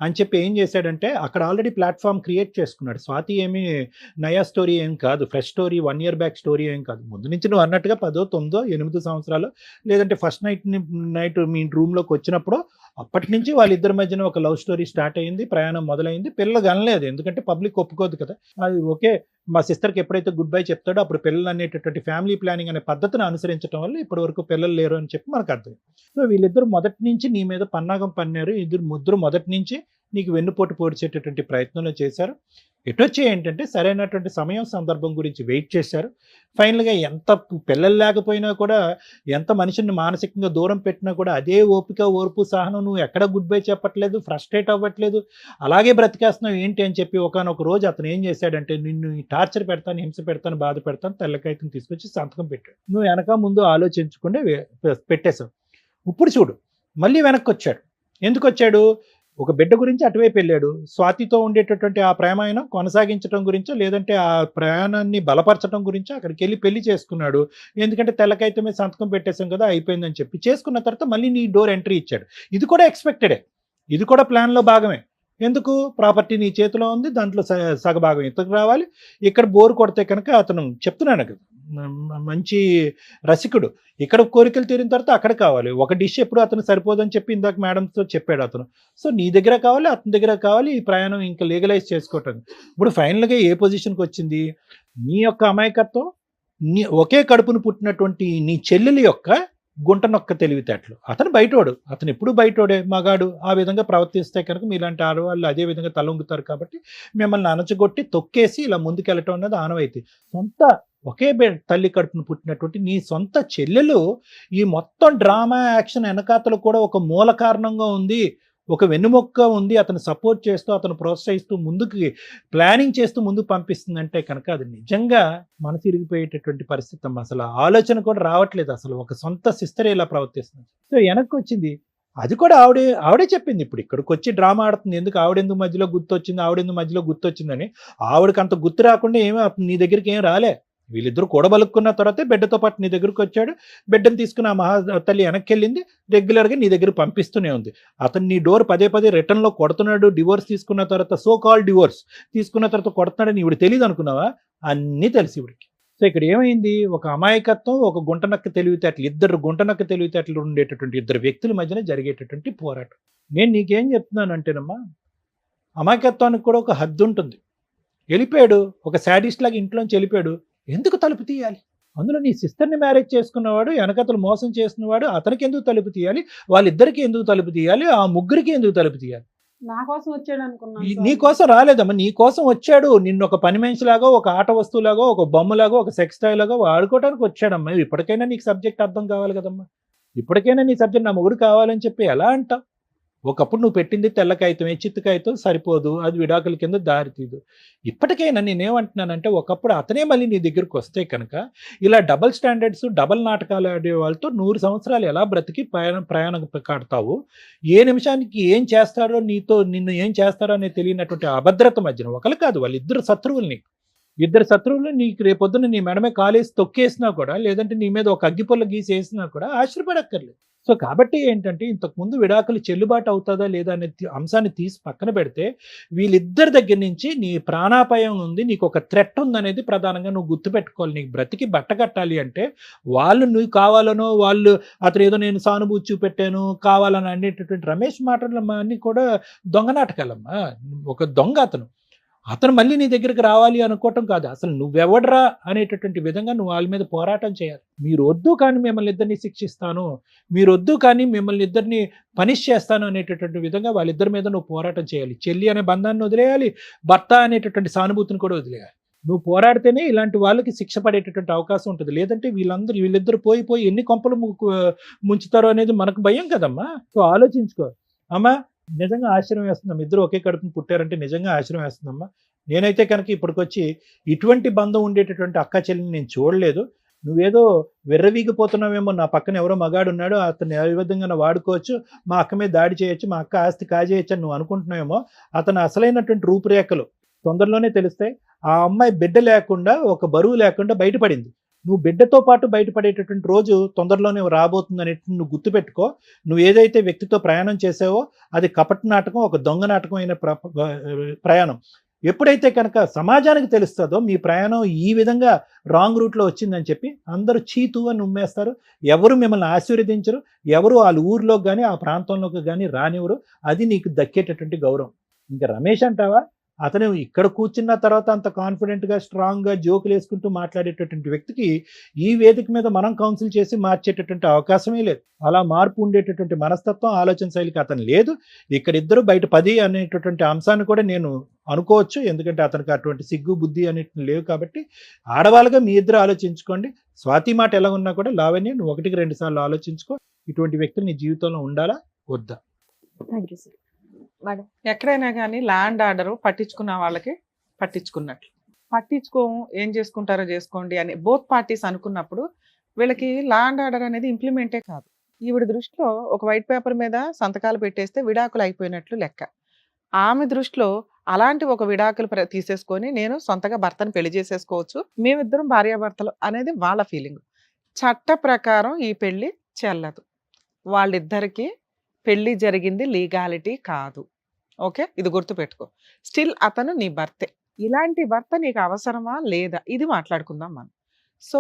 అని చెప్పి ఏం చేశాడంటే అక్కడ ఆల్రెడీ ప్లాట్ఫామ్ క్రియేట్ చేసుకున్నాడు. స్వాతి ఏమి నయా స్టోరీ ఏం కాదు, fresh story, 1 year back story ఏం కాదు. ముందు నుంచి నువ్వు అన్నట్టుగా 10, 9, 8 సంవత్సరాలు లేదంటే ఫస్ట్ నైట్ మీ రూమ్లోకి వచ్చినప్పుడు అప్పటి నుంచి వాళ్ళిద్దరి మధ్యన ఒక లవ్ స్టోరీ స్టార్ట్ అయ్యింది, ప్రయాణం మొదలైంది. పిల్లలు కనలేదు, ఎందుకంటే పబ్లిక్ ఒప్పుకోదు కదా. అది ఓకే, మా సిస్టర్కి ఎప్పుడైతే గుడ్ బై చెప్తాడో అప్పుడు పిల్లలు అనేటటువంటి ఫ్యామిలీ ప్లానింగ్ అనే పద్ధతిని అనుసరించడం వల్ల ఇప్పటి వరకు పిల్లలు లేరు అని చెప్పి మనకు అర్థం. సో వీళ్ళిద్దరు మొదటి నుంచి నీ మీద పన్నాగం పన్నారు. ముగ్గురు మొదటి నుంచి నీకు వెన్నుపోటు పొడిచేటటువంటి ప్రయత్నంలో చేశారు. ఎటొచ్చి ఏంటంటే సరైనటువంటి సమయం సందర్భం గురించి వెయిట్ చేశారు. ఫైనల్గా ఎంత పిల్లలు లేకపోయినా కూడా, ఎంత మనిషిని మానసికంగా దూరం పెట్టినా కూడా అదే ఓపిక, ఓర్పు, సహనం. నువ్వు ఎక్కడ గుడ్ బై చెప్పట్లేదు, ఫ్రస్ట్రేట్ అవ్వట్లేదు, అలాగే బ్రతికేస్తున్నావు ఏంటి అని చెప్పి ఒకానొక రోజు అతను ఏం చేశాడంటే నిన్ను టార్చర్ పెడతాను, హింస పెడతాను, బాధ పెడతాను, తెల్లకాయతం తీసుకొచ్చి సంతకం పెట్టాడు. నువ్వు వెనక ముందు ఆలోచించకుండా పెట్టేశావు. ఇప్పుడు చూడు మళ్ళీ వెనక్కి వచ్చాడు. ఎందుకు వచ్చాడు? ఒక బిడ్డ గురించి అటువైపు వెళ్ళాడు. స్వాతితో ఉండేటటువంటి ఆ ప్రేమాయణం కొనసాగించడం గురించో లేదంటే ఆ ప్రయాణాన్ని బలపరచడం గురించో అక్కడికి వెళ్ళి పెళ్లి చేసుకున్నాడు. ఎందుకంటే తెల్లకైతే మీద సంతకం పెట్టేశాం కదా, అయిపోయిందని చెప్పి చేసుకున్న తర్వాత మళ్ళీ నీ డోర్ ఎంట్రీ ఇచ్చాడు. ఇది కూడా ఎక్స్పెక్టెడే, ఇది కూడా ప్లాన్లో భాగమే. ఎందుకు? ప్రాపర్టీ నీ చేతిలో ఉంది, దాంట్లో సగభాగం ఇతకు రావాలి. ఇక్కడ బోర్ కొడితే కనుక అతను చెప్తున్నాను కదా, మంచి రసికుడు, ఇక్కడ కోరికలు తీరిన తర్వాత అక్కడ కావాలి. ఒక డిష్ ఎప్పుడు అతను సరిపోదని చెప్పి ఇందాక మేడంతో చెప్పాడు అతను. సో నీ దగ్గర కావాలి, అతని దగ్గర కావాలి, ఈ ప్రయాణం ఇంకా లీగలైజ్ చేసుకోవటం. ఇప్పుడు ఫైనల్గా ఏ పొజిషన్కి వచ్చింది? నీ యొక్క అమాయకత్వం, ఒకే కడుపును పుట్టినటువంటి నీ చెల్లెలి యొక్క గుంటనొక్క తెలివితేటలు. అతను బయటోడు, అతను ఎప్పుడు బయటోడే, మగాడు. ఆ విధంగా ప్రవర్తిస్తే కనుక మీలాంటి ఆడవాళ్ళు అదే విధంగా తలొంగుతారు. కాబట్టి మిమ్మల్ని అణచగొట్టి తొక్కేసి ఇలా ముందుకెళ్ళటం అన్నది ఆనవాయితీ. సొంత ఒకే తల్లి కడుపును పుట్టినటువంటి నీ సొంత చెల్లెలు ఈ మొత్తం డ్రామా యాక్షన్ వెనకాతలు కూడా ఒక మూల కారణంగా ఉంది, ఒక వెన్నుమొక్క ఉంది. అతను సపోర్ట్ చేస్తూ, అతను ప్రోత్సహిస్తూ, ముందుకు ప్లానింగ్ చేస్తూ ముందుకు పంపిస్తుందంటే కనుక అది నిజంగా మనసు ఇరిగిపోయేటటువంటి పరిస్థితి అమ్మ. అసలు ఆలోచన కూడా రావట్లేదు. అసలు ఒక సొంత సిస్టర్ ఇలా ప్రవర్తిస్తుంది. సో వెనక్కి వచ్చింది, అది కూడా ఆవిడే చెప్పింది. ఇప్పుడు ఇక్కడికి వచ్చి డ్రామా ఆడుతుంది. ఎందుకు? ఆవిడెందుకు మధ్యలో గుర్తొచ్చిందని. ఆవిడకి అంత గుర్తు రాకుండా ఏమీ నీ దగ్గరికి ఏం రాలే. వీళ్ళిద్దరూ కూడబలుక్కున్న తర్వాతే బిడ్డతో పాటు నీ దగ్గరకు వచ్చాడు. బిడ్డను తీసుకుని ఆ మహా తల్లి వెనక్కి వెళ్ళింది. రెగ్యులర్గా నీ దగ్గర పంపిస్తూనే ఉంది. అతను నీ డోర్ పదే రిటర్న్లో కొడుతున్నాడు. డివోర్స్ తీసుకున్న తర్వాత, సో కాల్ డివోర్స్ తీసుకున్న తర్వాత కొడుతున్నాడని ఇవిడు తెలియదు అనుకున్నావా? అన్నీ తెలిసి ఇవిడికి. సో ఇక్కడ ఏమైంది? ఒక అమాయకత్వం, ఒక గుంటనక్క తెలివితేటలు, ఇద్దరు గుంటనక్క తెలివితేటలు ఉండేటటువంటి ఇద్దరు వ్యక్తుల మధ్యన జరిగేటటువంటి పోరాటం. నేను నీకేం చెప్తున్నానంటేనమ్మా, అమాయకత్వానికి కూడా ఒక హద్దు ఉంటుంది. వెళ్ళిపోయాడు, ఒక శాడిస్ట్ లాగా ఇంట్లోంచి వెళ్ళిపోయాడు. ఎందుకు తలుపు తీయాలి? అందులో నీ సిస్టర్ని మ్యారేజ్ చేసుకున్నవాడు, వెనకతలు మోసం చేసినవాడు, అతనికి ఎందుకు తలుపు తీయాలి? వాళ్ళిద్దరికి ఎందుకు తలుపు తీయాలి? ఆ ముగ్గురికి ఎందుకు తలుపు తీయాలి? నా కోసం వచ్చాడు అనుకున్నాను నీ కోసం రాలేదమ్మా, నీ కోసం వచ్చాడు. నిన్ను ఒక పని మనిషిలాగా, ఒక ఆట వస్తువులాగా, ఒక బొమ్మలాగా, ఒక సెక్స్ టాయ్ లాగా వాడుకోవడానికి వచ్చాడమ్మా. ఇప్పటికైనా నీకు సబ్జెక్ట్ అర్థం కావాలి కదమ్మా. ఇప్పటికైనా నీ సబ్జెక్ట్ నా మొగుడు కావాలని చెప్పి ఎలా అంటావు? ఒకప్పుడు నువ్వు పెట్టింది తెల్ల కాగితమే, చిత్తు కాగితం సరిపోదు, అది విడాకుల కింద దారితీదు. ఇప్పటికైనా నేనేమంటున్నానంటే, ఒకప్పుడు అతనే మళ్ళీ నీ దగ్గరకు వస్తే కనుక ఇలా డబల్ స్టాండర్డ్స్, డబల్ నాటకాలు ఆడే వాళ్ళతో 100 సంవత్సరాలు ఎలా బ్రతికి ప్రయాణం కాడతావు? ఏ నిమిషానికి ఏం చేస్తారో, నిన్ను ఏం చేస్తారో అనేది తెలియనటువంటి అభద్రత మధ్యన ఒకరు కాదు, వాళ్ళిద్దరు శత్రువులు నీకు. ఇద్దరు శత్రువులు నీకు రేపొద్దున నీ మెడమే కాలేసి తొక్కేసినా కూడా, లేదంటే నీ మీద ఒక అగ్గిపుల్ల గీసేసినా కూడా ఆశ్చర్యపడక్కర్లేదు. సో కాబట్టి ఏంటంటే, ఇంతకుముందు విడాకులు చెల్లుబాటు అవుతుందా లేదా అనే అంశాన్ని తీసి పక్కన పెడితే, వీళ్ళిద్దరి దగ్గర నుంచి నీ ప్రాణాపాయం ఉంది, నీకు ఒక థ్రెట్ ఉందనేది ప్రధానంగా నువ్వు గుర్తుపెట్టుకోవాలి. నీకు బ్రతికి బట్ట కట్టాలి అంటే, వాళ్ళు నువ్వు కావాలనో, వాళ్ళు అతను ఏదో నేను సానుభూతి చూపెట్టాను కావాలని అనేటటువంటి రమేష్ మాటలు అన్నీ కూడా దొంగ నాటకాలమ్మా. ఒక దొంగ అతను మళ్ళీ నీ దగ్గరికి రావాలి అనుకోవటం కాదు, అసలు నువ్వెవడరా అనేటటువంటి విధంగా నువ్వు వాళ్ళ మీద పోరాటం చేయాలి. మీరు వద్దు కానీ మిమ్మల్ని ఇద్దరిని శిక్షిస్తాను, మీరు వద్దు కానీ మిమ్మల్ని ఇద్దరిని పనిష్ చేస్తాను అనేటటువంటి విధంగా వాళ్ళిద్దరి మీద నువ్వు పోరాటం చేయాలి. చెల్లి అనే బంధాన్ని వదిలేయాలి, భర్త అనేటటువంటి సానుభూతిని కూడా వదిలేయాలి. నువ్వు పోరాడితేనే ఇలాంటి వాళ్ళకి శిక్ష పడేటటువంటి అవకాశం ఉంటుంది. లేదంటే వీళ్ళిద్దరు పోయి ఎన్ని కొంపలు ముంచుతారో అనేది మనకు భయం కదమ్మా. సో ఆలోచించుకో అమ్మా. నిజంగా ఆశ్చర్యం వేస్తుందమ్మా, ఇద్దరు ఒకే కడుపుని పుట్టారంటే నిజంగా ఆశ్చర్యం వేస్తుందమ్మా. నేనైతే కనుక ఇప్పటికొచ్చి ఇటువంటి బంధం ఉండేటటువంటి అక్క చెల్లిని నేను చూడలేదు. నువ్వేదో విర్రవీగిపోతున్నావేమో, నా పక్కన ఎవరో మగాడు ఉన్నాడు, అతను ఏ విధంగా వాడుకోవచ్చు, మా అక్క మీద దాడి చేయొచ్చు, మా అక్క ఆస్తి కాజేయచ్చు అని నువ్వు అనుకుంటున్నావేమో. అతను అసలైనటువంటి రూపురేఖలు తొందరలోనే తెలుస్తాయి. ఆ అమ్మాయి బిడ్డ లేకుండా, ఒక బరువు లేకుండా బయటపడింది. నువ్వు బిడ్డతో పాటు బయటపడేటటువంటి రోజు తొందరలోనే రాబోతుందని నువ్వు గుర్తుపెట్టుకో. నువ్వు ఏదైతే వ్యక్తితో ప్రయాణం చేసావో అది కపట నాటకం, ఒక దొంగ నాటకం అయిన ప్రయాణం. ఎప్పుడైతే కనుక సమాజానికి తెలుస్తుందో మీ ప్రయాణం ఈ విధంగా రాంగ్ రూట్లో వచ్చిందని చెప్పి అందరూ చీతు అని ఉమ్మేస్తారు. ఎవరు మిమ్మల్ని ఆశీర్వదించరు, ఎవరు వాళ్ళ ఊర్లోకి కానీ ఆ ప్రాంతంలోకి కానీ రానివ్వరు. అది నీకు దక్కేటటువంటి గౌరవం. ఇంకా రమేష్ అంటావా, అతను ఇక్కడ కూర్చున్న తర్వాత అంత కాన్ఫిడెంట్గా స్ట్రాంగ్గా జోకులు వేసుకుంటూ మాట్లాడేటటువంటి వ్యక్తికి ఈ వేదిక మీద మనం కౌన్సిల్ చేసి మార్చేటటువంటి అవకాశమే లేదు. అలా మార్పు ఉండేటటువంటి మనస్తత్వం, ఆలోచన శైలికి అతను లేదు. ఇక్కడ ఇద్దరు బయట 10 అనేటటువంటి అంశాన్ని కూడా నేను అనుకోవచ్చు. ఎందుకంటే అతనికి అటువంటి సిగ్గు బుద్ధి అనేటివి లేవు. కాబట్టి ఆడవాళ్ళుగా మీ ఇద్దరు ఆలోచించుకోండి. స్వాతి మాట ఎలా ఉన్నా కూడా లావణ్య నువ్వు 1-2 సార్లు ఆలోచించుకో. ఇటువంటి వ్యక్తులు నీ జీవితంలో ఉండాలా వద్దా? Thank you sir. మేడం, ఎక్కడైనా కానీ ల్యాండ్ ఆర్డర్ పట్టించుకున్న వాళ్ళకి పట్టించుకున్నట్లు, పట్టించుకోము ఏం చేసుకుంటారో చేసుకోండి అని బోత్ పార్టీస్ అనుకున్నప్పుడు వీళ్ళకి ల్యాండ్ ఆర్డర్ అనేది ఇంప్లిమెంటే కాదు. ఈవిడ దృష్టిలో ఒక వైట్ పేపర్ మీద సంతకాలు పెట్టేస్తే విడాకులు అయిపోయినట్లు లెక్క. ఆమె దృష్టిలో అలాంటి ఒక విడాకులు తీసేసుకొని నేను సొంతగా భర్తను పెళ్లి చేసేసుకోవచ్చు, మేమిద్దరం భార్యాభర్తలు అనేది వాళ్ళ ఫీలింగ్. చట్ట ప్రకారం ఈ పెళ్లి చెల్లదు. వాళ్ళిద్దరికీ పెళ్లి జరిగింది లీగాలిటీ కాదు. ఓకే, ఇది గుర్తుపెట్టుకో. స్టిల్ అతను నీ భర్తే. ఇలాంటి భర్త నీకు అవసరమా లేదా ఇది మాట్లాడుకుందాం మనం. సో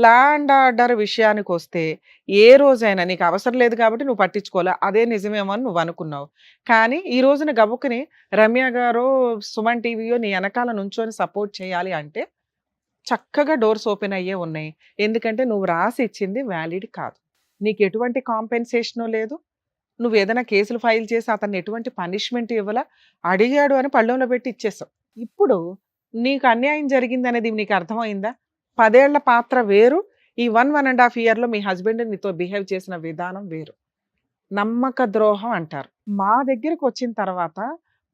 ల్యాండ్ ఆర్డర్ విషయానికి వస్తే ఏ రోజైనా నీకు అవసరం లేదు కాబట్టి నువ్వు పట్టించుకోలే, అదే నిజమేమో అని నువ్వు అనుకున్నావు. కానీ ఈ రోజున గబుక్కుని రమ్య గారో సుమన్ టీవీయో నీ వెనకాల నుంచొని సపోర్ట్ చేయాలి అంటే చక్కగా డోర్స్ ఓపెన్ అయ్యే ఉన్నాయి. ఎందుకంటే నువ్వు రాసి ఇచ్చింది వ్యాలిడ్ కాదు, నీకు ఎటువంటి కాంపెన్సేషనో లేదు, నువ్వు ఏదైనా కేసులు ఫైల్ చేసి అతన్ని ఎటువంటి పనిష్మెంట్ ఇవ్వాలా, అడిగాడు అని పళ్ళెంలో పెట్టి ఇచ్చేసావు. ఇప్పుడు నీకు అన్యాయం జరిగింది అనేది నీకు అర్థమైందా? 10 ఏళ్ల పాత్ర వేరు, ఈ 1.5 ఇయర్లో మీ హస్బెండ్ నీతో బిహేవ్ చేసిన విధానం వేరు. నమ్మక ద్రోహం అంటారు. మా దగ్గరికి వచ్చిన తర్వాత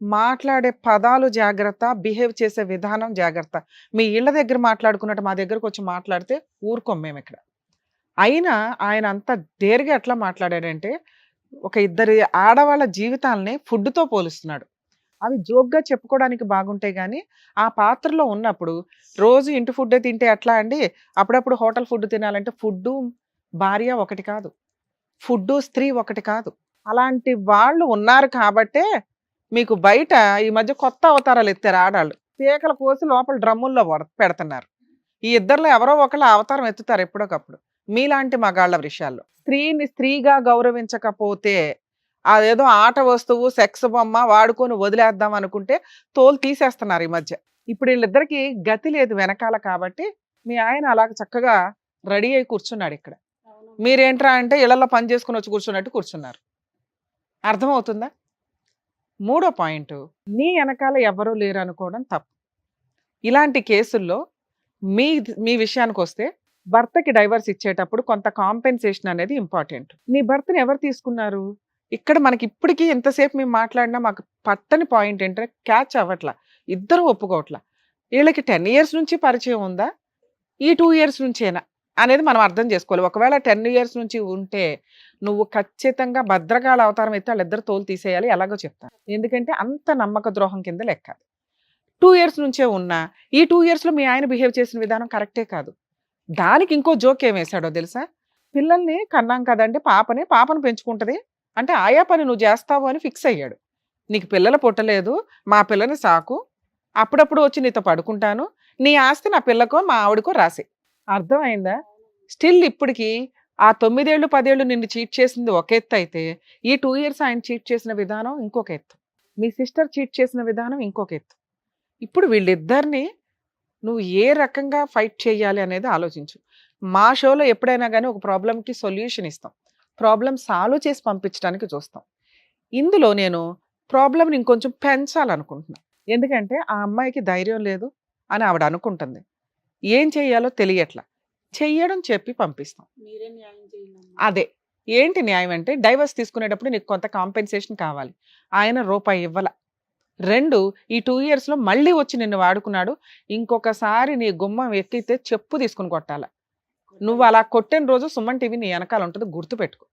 మాట్లాడే పదాలు జాగ్రత్త, బిహేవ్ చేసే విధానం జాగ్రత్త. మీ ఇళ్ళ దగ్గర మాట్లాడుకున్నట్టు మా దగ్గరకు వచ్చి మాట్లాడితే ఊరుకోం మేము ఇక్కడ. అయినా ఆయన అంత డేర్గా ఎట్లా మాట్లాడాడంటే, ఒక ఇద్దరి ఆడవాళ్ళ జీవితాలని ఫుడ్తో పోలుస్తున్నాడు. అవి జోక్గా చెప్పుకోవడానికి బాగుంటాయి కానీ ఆ పాత్రలో ఉన్నప్పుడు రోజు ఇంటి ఫుడ్డే తింటే ఎట్లా అండి? అప్పుడప్పుడు హోటల్ ఫుడ్ తినాలంటే ఫుడ్డు భార్య ఒకటి కాదు, ఫుడ్డు స్త్రీ ఒకటి కాదు. అలాంటి వాళ్ళు ఉన్నారు కాబట్టే మీకు బయట ఈ మధ్య కొత్త అవతారాలు ఎత్తారు ఆడాళ్ళు. పీకల కోసి లోపల డ్రమ్ముల్లో పెడుతున్నారు. ఈ ఇద్దరిలో ఎవరో ఒకళ్ళు అవతారం ఎత్తుతారు ఎప్పుడోకప్పుడు మీలాంటి మగాళ్ళ విషయాల్లో. స్త్రీని స్త్రీగా గౌరవించకపోతే అదేదో ఆట వస్తువు, సెక్స్ బొమ్మ వాడుకొని వదిలేద్దాం అనుకుంటే తోలు తీసేస్తున్నారు ఈ మధ్య. ఇప్పుడు వీళ్ళిద్దరికి గతి లేదు వెనకాల కాబట్టి మీ ఆయన అలా చక్కగా రెడీ అయి కూర్చున్నాడు ఇక్కడ. మీరేంట్రా అంటే ఇళ్లలో పని చేసుకుని వచ్చి కూర్చున్నట్టు కూర్చున్నారు. అర్థమవుతుందా? మూడో పాయింట్, నీ వెనకాల ఎవరూ లేరు అనుకోవడం తప్పు. ఇలాంటి కేసుల్లో మీ మీ విషయానికి వస్తే భర్తకి డైవర్స్ ఇచ్చేటప్పుడు కొంత కాంపెన్సేషన్ అనేది ఇంపార్టెంట్. నీ భర్తని ఎవరు తీసుకున్నారు? ఇక్కడ మనకి ఇప్పటికీ ఎంతసేపు మేము మాట్లాడినా మాకు పట్టని పాయింట్ ఏంటంటే క్యాచ్ అవ్వట్లా, ఇద్దరు ఒప్పుకోవట్లా. వీళ్ళకి 10 years నుంచి పరిచయం ఉందా, ఈ 2 years నుంచేనా అనేది మనం అర్థం చేసుకోవాలి. ఒకవేళ 10 years నుంచి ఉంటే నువ్వు ఖచ్చితంగా భద్రకాళ అవతారం అయితే వాళ్ళిద్దరు తోలు తీసేయాలి, ఎలాగో చెప్తాను. ఎందుకంటే అంత నమ్మక ద్రోహం కింద లెక్క. 2 years నుంచే ఉన్నా ఈ 2 yearsలో మీ ఆయన బిహేవ్ చేసిన విధానం కరెక్టే కాదు. దానికి ఇంకో జోక్ ఏం వేశాడో తెలుసా? పిల్లల్ని కన్నాం కదండి, పాపను పెంచుకుంటది అంటే ఆయా పని నువ్వు చేస్తావు అని ఫిక్స్ అయ్యాడు. నీకు పిల్లలు పుట్టలేదు, మా పిల్లని సాకు, అప్పుడప్పుడు వచ్చి నీతో పడుకుంటాను, నీ ఆస్తి నా పిల్లకో మా ఆవిడకో రాసి. అర్థమైందా? స్టిల్ ఇప్పటికి ఆ 9 ఏళ్ళు 10 ఏళ్ళు నిన్ను చీట్ చేసింది ఒక ఎత్తు అయితే, ఈ 2 years ఆయన చీట్ చేసిన విధానం ఇంకొక ఎత్తు, మీ సిస్టర్ చీట్ చేసిన విధానం ఇంకొక ఎత్తు. ఇప్పుడు వీళ్ళిద్దరిని నువ్వు ఏ రకంగా ఫైట్ చేయాలి అనేది ఆలోచించు. మా షోలో ఎప్పుడైనా కానీ ఒక ప్రాబ్లంకి సొల్యూషన్ ఇస్తాం, ప్రాబ్లం సాల్వ్ చేసి పంపించడానికి చూస్తాం. ఇందులో నేను ప్రాబ్లంని ఇంకొంచెం పెంచాలనుకుంటున్నాను. ఎందుకంటే ఆ అమ్మాయికి ధైర్యం లేదు అని ఆవిడ అనుకుంటుంది, ఏం చెయ్యాలో తెలియట్లా, చెయ్యడం చెప్పి పంపిస్తాం. అదే ఏంటి న్యాయం అంటే, డైవర్స్ తీసుకునేటప్పుడు నీకు కొంత కాంపెన్సేషన్ కావాలి. ఆయన రూపాయి ఇవ్వాల. 2, ఈ 2 yearsలో మళ్ళీ వచ్చి నిన్ను వాడుకున్నాడు, ఇంకొకసారి నీ గుమ్మం ఎక్కితే చెప్పు తీసుకుని కొట్టాల. నువ్వు అలా కొట్టిన రోజు సుమన్ టీవీ నీ వెనకాల ఉంటుంది, గుర్తుపెట్టుకో.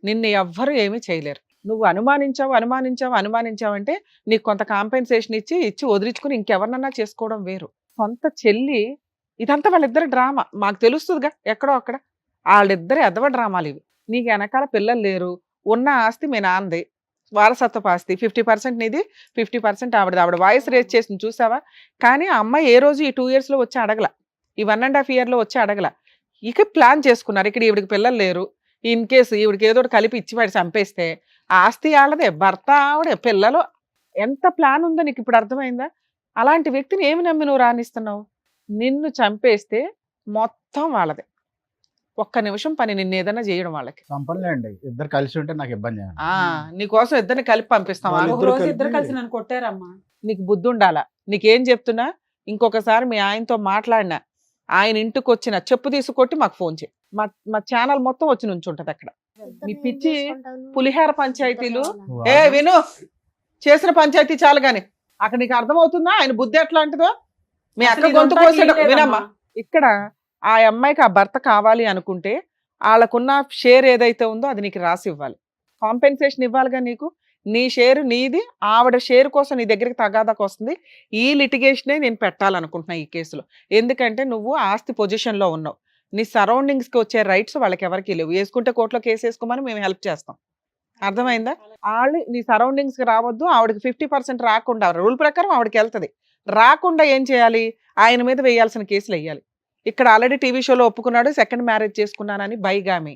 నిన్ను ఎవ్వరు ఏమీ చేయలేరు. నువ్వు అనుమానించావంటే నీకు కొంత కాంపెన్సేషన్ ఇచ్చి వదిలించుకుని ఇంకెవరినన్నా చేసుకోవడం వేరు. సొంత చెల్లి, ఇదంతా వాళ్ళిద్దరు డ్రామా మాకు తెలుస్తుందిగా ఎక్కడో అక్కడ. వాళ్ళిద్దరు ఎదవ డ్రామాలు ఇవి. నీకు వెనకాల పిల్లలు లేరు, ఉన్న ఆస్తి మీ నాన్నది, వారసత్వపు ఆస్తి 50% నీది, 50% ఆవిడది. ఆవిడ వాయిస్ రేజ్ చేసింది చూసావా? కానీ ఆ అమ్మాయి ఏ రోజు ఈ 2 yearsలో వచ్చి అడగల, ఈ 1.5 yearలో వచ్చి అడగల. ఇక ప్లాన్ చేసుకున్నారు, ఇక్కడ ఈవిడికి పిల్లలు లేరు, ఇన్ కేసు ఈవిడికి ఏదో ఒకటి కలిపి ఇచ్చి వాడి చంపేస్తే ఆస్తి వాళ్ళదే, భర్త ఆవిడే, పిల్లలు. ఎంత ప్లాన్ ఉందో నీకు ఇప్పుడు అర్థమైందా? అలాంటి వ్యక్తిని ఏమి నమ్మి నువ్వు రాణిస్తున్నావు? నిన్ను చంపేస్తే మొత్తం వాళ్ళదే. ఒక్క నిమిషం పని నిన్ను ఏదైనా చేయడం వాళ్ళకి. సంపన్లేండి, ఇద్దరు కలిసి ఉంటే నాకు ఇబ్బంది. నీకోసం ఇద్దరిని కలిపి పంపిస్తాం. ఇద్దరు కలిసి నన్ను కొట్టారమ్మా. నీకు బుద్ధి ఉండాలా? నీకేం చెప్తున్నా, ఇంకొకసారి మీ ఆయనతో మాట్లాడినా, ఆయన ఇంటికి వచ్చిన చెప్పు తీసుకొట్టి మాకు ఫోన్ చేయి. మా ఛానల్ మొత్తం వచ్చి నుంచుంటది అక్కడ. నీ పిచ్చి పులిహార పంచాయతీలు. విను, చేసిన పంచాయతీ చాలు గాని అక్కడ నీకు అర్థమవుతుందా ఆయన బుద్ధి ఎట్లాంటిదో? మీ అక్క గొంతు కోసాడు. వినమ్మా, ఇక్కడ ఆ అమ్మాయికి ఆ భర్త కావాలి అనుకుంటే వాళ్ళకున్న షేర్ ఏదైతే ఉందో అది నీకు రాసి ఇవ్వాలి, కాంపెన్సేషన్ ఇవ్వాలిగా. నీకు నీ షేరు నీది, ఆవిడ షేర్ కోసం నీ దగ్గరికి తగాదాకు వస్తుంది. ఈ లిటిగేషనే నేను పెట్టాలనుకుంటున్నా ఈ కేసులో. ఎందుకంటే నువ్వు ఆస్తి పొజిషన్లో ఉన్నావు, నీ సరౌండింగ్స్కి వచ్చే రైట్స్ వాళ్ళకి ఎవరికి లేవు. వేసుకుంటే కోర్టులో కేసు వేసుకోమని మేము హెల్ప్ చేస్తాం. అర్థమైందా? వాళ్ళు నీ సరౌండింగ్స్కి రావద్దు, ఆవిడకి 50% రాకుండా, రూల్ ప్రకారం ఆవిడకి వెళ్తుంది, రాకుండా ఏం చేయాలి? ఆయన మీద వేయాల్సిన కేసులు వేయాలి. ఇక్కడ ఆల్రెడీ టీవీ షోలో ఒప్పుకున్నాడు, సెకండ్ మ్యారేజ్ చేసుకున్నానని. బైగామి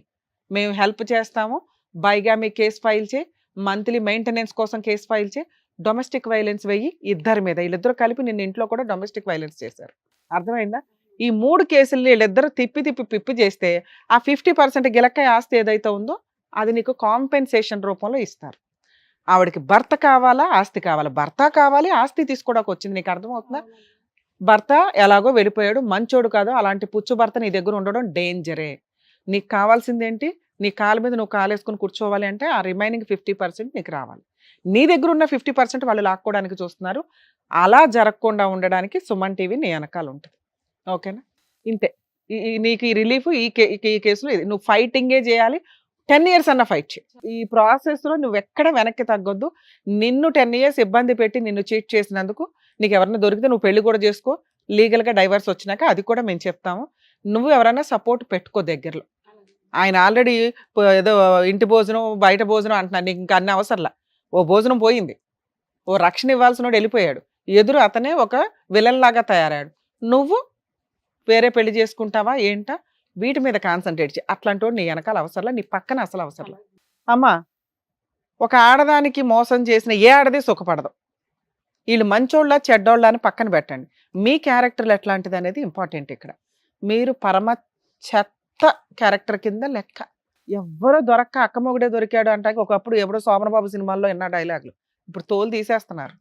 మేము హెల్ప్ చేస్తాము, బైగామి కేసు ఫైల్ చేయి, మంత్లీ మెయింటెనెన్స్ కోసం కేసు ఫైల్ చేయి, డొమెస్టిక్ వైలెన్స్ వెయ్యి ఇద్దరి మీద. వీళ్ళిద్దరూ కలిపి నిన్న ఇంట్లో కూడా డొమెస్టిక్ వైలెన్స్ చేశారు. అర్థమైందా? ఈ 3 కేసులు వీళ్ళిద్దరు పిప్పి చేస్తే ఆ 50% గిలక్కాయ ఆస్తి ఏదైతే ఉందో అది నీకు కాంపెన్సేషన్ రూపంలో ఇస్తారు. ఆవిడకి భర్త కావాలా, ఆస్తి కావాలా? భర్త కావాలి, ఆస్తి తీసుకోవడానికి వచ్చింది. నీకు అర్థమవుతుందా? భర్త ఎలాగో వెళ్ళిపోయాడు, మంచోడు కాదు, అలాంటి పుచ్చు భర్త నీ దగ్గర ఉండడం డేంజరే. నీకు కావాల్సింది ఏంటి? నీ కాళ్ళ మీద నువ్వు కాలేసుకుని కూర్చోవాలి అంటే ఆ రిమైనింగ్ 50% నీకు రావాలి. నీ దగ్గర ఉన్న 50% వాళ్ళు లాక్కోవడానికి చూస్తున్నారు. అలా జరగకుండా ఉండడానికి సుమన్ టీవీ నీ వెనకాల ఉంటుంది. ఓకేనా? ఇంతే. నీకు ఈ రిలీఫ్ ఈ కేసులో ఇది. నువ్వు ఫైటింగే చేయాలి, 10 years అన్న ఫైట్ చేయి. ఈ ప్రాసెస్లో నువ్వు ఎక్కడ వెనక్కి తగ్గొద్దు. నిన్ను 10 years ఇబ్బంది పెట్టి నిన్ను చీట్ చేసినందుకు నీకు ఎవరైనా దొరికితే నువ్వు పెళ్లి కూడా చేసుకో, లీగల్గా డైవర్స్ వచ్చినాక అది కూడా మేము చెప్తాము. నువ్వు ఎవరైనా సపోర్ట్ పెట్టుకో దగ్గరలో. ఆయన ఆల్రెడీ ఏదో ఇంటి భోజనం బయట భోజనం అంటున్నాను, నీకు ఇంకా అన్ని అవసరంలా. ఓ భోజనం పోయింది, ఓ రక్షణ ఇవ్వాల్సిన వాడు వెళ్ళిపోయాడు, ఎదురు అతనే ఒక విలన్ లాగా తయారాడు. నువ్వు వేరే పెళ్లి చేసుకుంటావా ఏంటా? వీటి మీద కాన్సన్ట్రేట్ చేయి. అట్లాంటి వాడు నీ వెనకాల అవసరంలా, నీ పక్కన అసలు అవసరంలా. అమ్మా, ఒక ఆడదానికి మోసం చేసిన ఏ ఆడది సుఖపడదు. వీళ్ళు మంచోళ్ళ చెడ్డోళ్ళ అని పక్కన పెట్టండి. మీ క్యారెక్టర్లు ఎట్లాంటిది అనేది ఇంపార్టెంట్. ఇక్కడ మీరు పరమ చెత్త క్యారెక్టర్ కింద లెక్క. ఎవ్వరూ దొరక్క అక్కమొగుడే దొరికాడు అంటే ఒకప్పుడు ఎవడో శోభనబాబు సినిమాల్లో ఎన్నో డైలాగులు. ఇప్పుడు తోలు తీసేస్తున్నారు.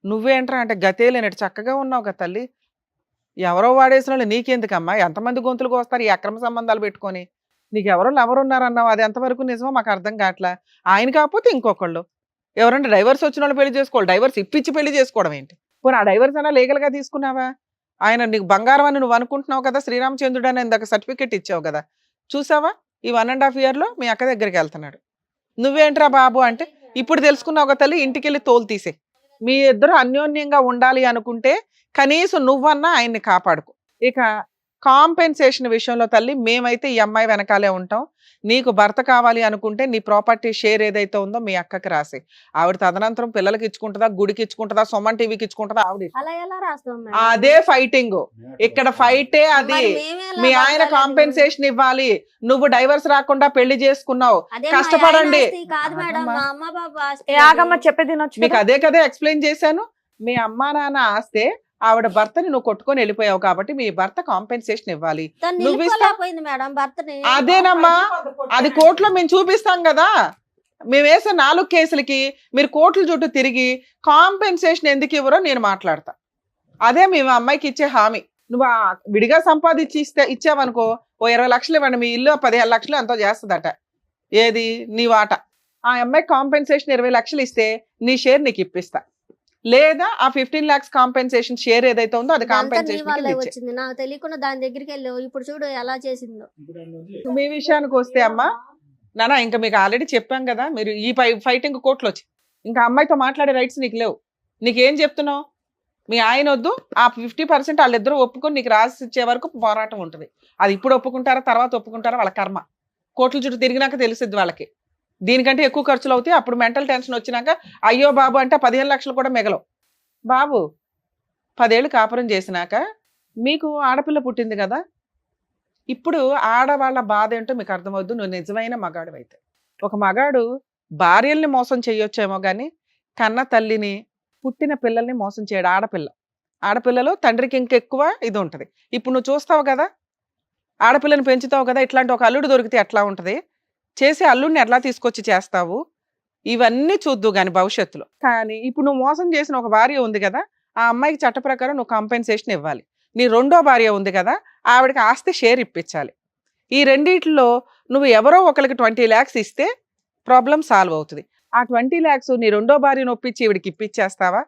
నువ్వేంట్రా అంటే గతే లేనట్టు చక్కగా ఉన్నావు కదా తల్లి. ఎవరో వాడేసిన వాళ్ళు నీకెందుకమ్మా? ఎంతమంది గొంతులకు వస్తారు ఈ అక్రమ సంబంధాలు పెట్టుకొని? నీకు ఎవరో లవర్ ఉన్నారన్నావు, అది ఎంతవరకు నిజమో మాకు అర్థం కావట్లా. ఆయన కాకపోతే ఇంకొకళ్ళు ఎవరంటే డైవర్స్ వచ్చిన వాళ్ళు పెళ్లి చేసుకోవాలి, డైవర్స్ ఇప్పించి పెళ్లి చేసుకోవడం ఏంటి? పోనీ ఆ డైవర్స్ అయినా లీగల్గా తీసుకున్నావా? ఆయన నీకు బంగారం అని నువ్వు అనుకుంటున్నావు కదా, శ్రీరామచంద్రుడు అని ఇందాక సర్టిఫికేట్ ఇచ్చావు కదా, చూసావా? ఈ 1.5 yearలో మీ అక్క దగ్గరికి వెళ్తున్నాడు. నువ్వేంట్రా బాబు అంటే ఇప్పుడు తెలుసుకున్నావు ఒక తల్లి, ఇంటికి వెళ్ళి తోలు తీసే. మీ ఇద్దరు అన్యోన్యంగా ఉండాలి అనుకుంటే కనీసం నువ్వన్నా ఆయన్ని కాపాడుకో. ఇక కాంపెన్సేషన్ విషయంలో తల్లి మేమైతే ఈ అమ్మాయి వెనకాలే ఉంటాం. నీకు భర్త కావాలి అనుకుంటే నీ ప్రాపర్టీ షేర్ ఏదైతే ఉందో మీ అక్కకి రాసి, ఆవిడ తదనంతరం పిల్లలకి ఇచ్చుకుంటుందా, గుడికి ఇచ్చుకుంటుందా, సొమ్మన్ టీవీకి ఇచ్చుకుంటుందా, ఆవిడ అలా ఎలా రాస్తాం మేడం? అదే ఫైటింగ్. ఇక్కడ ఫైటే అది. మరి మేమే ఎలా మీ ఆయన బతకాలి? కాంపెన్సేషన్ ఇవ్వాలి. నువ్వు డైవర్స్ రాకుండా పెళ్లి చేసుకున్నావు, అదే మా కష్టపడండి. ఆయన ఆస్తి కాదు మేడం, ఆగమ్మా. మా అమ్మ బాబు ఆస్తి. ఏ ఆగమ్మ చెప్పేది వినొచ్చు మీకు కదా? అదే కదా ఎక్స్ప్లెయిన్ చేశాను. మీ అమ్మా నాన్న ఆస్తే ఆవిడ భర్తని నువ్వు కొట్టుకొని వెళ్ళిపోయావు కాబట్టి మీ భర్త కాంపెన్సేషన్ ఇవ్వాలి. తను నువ్వు నిలుపుకోలేకపోయింది మేడం భర్తని. అదేనమ్మా, అది కోర్టులో మేము చూపిస్తాం కదా. మేము వేసే 4 కేసులకి మీరు కోర్టుల చుట్టూ తిరిగి కాంపెన్సేషన్ ఎందుకు ఇవ్వరో నేను మాట్లాడతా. అదే మేము అమ్మాయికి ఇచ్చే హామీ. నువ్వు విడిగా సంపాదించి ఇచ్చావనుకో, ఓ 20 లక్షలు ఇవ్వండి, మీ ఇల్లు 15 లక్షలు ఎంతో చేస్తుందట. ఏది నీ వాట. ఆ అమ్మాయికి కాంపెన్సేషన్ 20 లక్షలు ఇస్తే నీ షేర్ నీకు ఇప్పిస్తా. లేదా ఆ 15 lakhs కాంపెన్సేషన్ షేర్ ఏదైతే ఉందో అది ఇదంతా నీ కాంపెన్సేషన్ వల్లే వచ్చింది, నాకు తెలియకుండా దాని దగ్గరికి వెళ్ళావు. ఇప్పుడు చూడు ఎలా చేసిందో. మీ విషయానికి వస్తే అమ్మా నానా, ఇంకా మీకు ఆల్రెడీ చెప్పాం కదా, మీరు ఈ ఫైటింగ్ కోర్టులో వచ్చి ఇంకా అమ్మాయితో మాట్లాడే రైట్స్ నీకు లేవు. నీకేం చెప్తున్నావు? మీ ఆయన వద్దు, ఆ 50% వాళ్ళిద్దరూ ఒప్పుకొని నీకు రాసి ఇచ్చే వరకు పోరాటం ఉంటుంది. అది ఇప్పుడు ఒప్పుకుంటారా తర్వాత ఒప్పుకుంటారా వాళ్ళ కర్మ. కోర్టుల చుట్టూ తిరిగినాక తెలిసిద్ది వాళ్ళకి. దీనికంటే ఎక్కువ ఖర్చులు అవుతాయి. అప్పుడు మెంటల్ టెన్షన్ వచ్చినాక అయ్యో బాబు అంటే 15 లక్షలు కూడా మిగలవు. బాబు 10 ఏళ్ళు కాపురం చేసినాక మీకు ఆడపిల్ల పుట్టింది కదా, ఇప్పుడు ఆడవాళ్ళ బాధ ఏంటో మీకు అర్థమవుద్దు. నువ్వు నిజమైన మగాడు అయితే. ఒక మగాడు భార్యల్ని మోసం చేయొచ్చేమో కానీ కన్న తల్లిని, పుట్టిన పిల్లల్ని మోసం చేయడు. ఆడపిల్లలు తండ్రికి ఇంకెక్కువ ఇది ఉంటుంది. ఇప్పుడు నువ్వు చూస్తావు కదా, ఆడపిల్లని పెంచుతావు కదా, ఇట్లాంటి ఒక అల్లుడు దొరికితే ఎట్లా ఉంటుంది, చేసే అల్లుడిని ఎట్లా తీసుకొచ్చి చేస్తావు, ఇవన్నీ చూద్దు కానీ భవిష్యత్తులో. కానీ ఇప్పుడు నువ్వు మోసం చేసిన ఒక భార్య ఉంది కదా, ఆ అమ్మాయికి చట్ట ప్రకారం నువ్వు కాంపెన్సేషన్ ఇవ్వాలి. నీ రెండో భార్య ఉంది కదా, ఆవిడకి ఆస్తి షేర్ ఇప్పించాలి. ఈ రెండిట్లో నువ్వు ఎవరో ఒకరికి 20 lakhs ఇస్తే ప్రాబ్లం సాల్వ్ అవుతుంది. ఆ 20 lakhs నీ రెండో భార్యను ఒప్పించి ఈవిడికి ఇప్పించేస్తావా,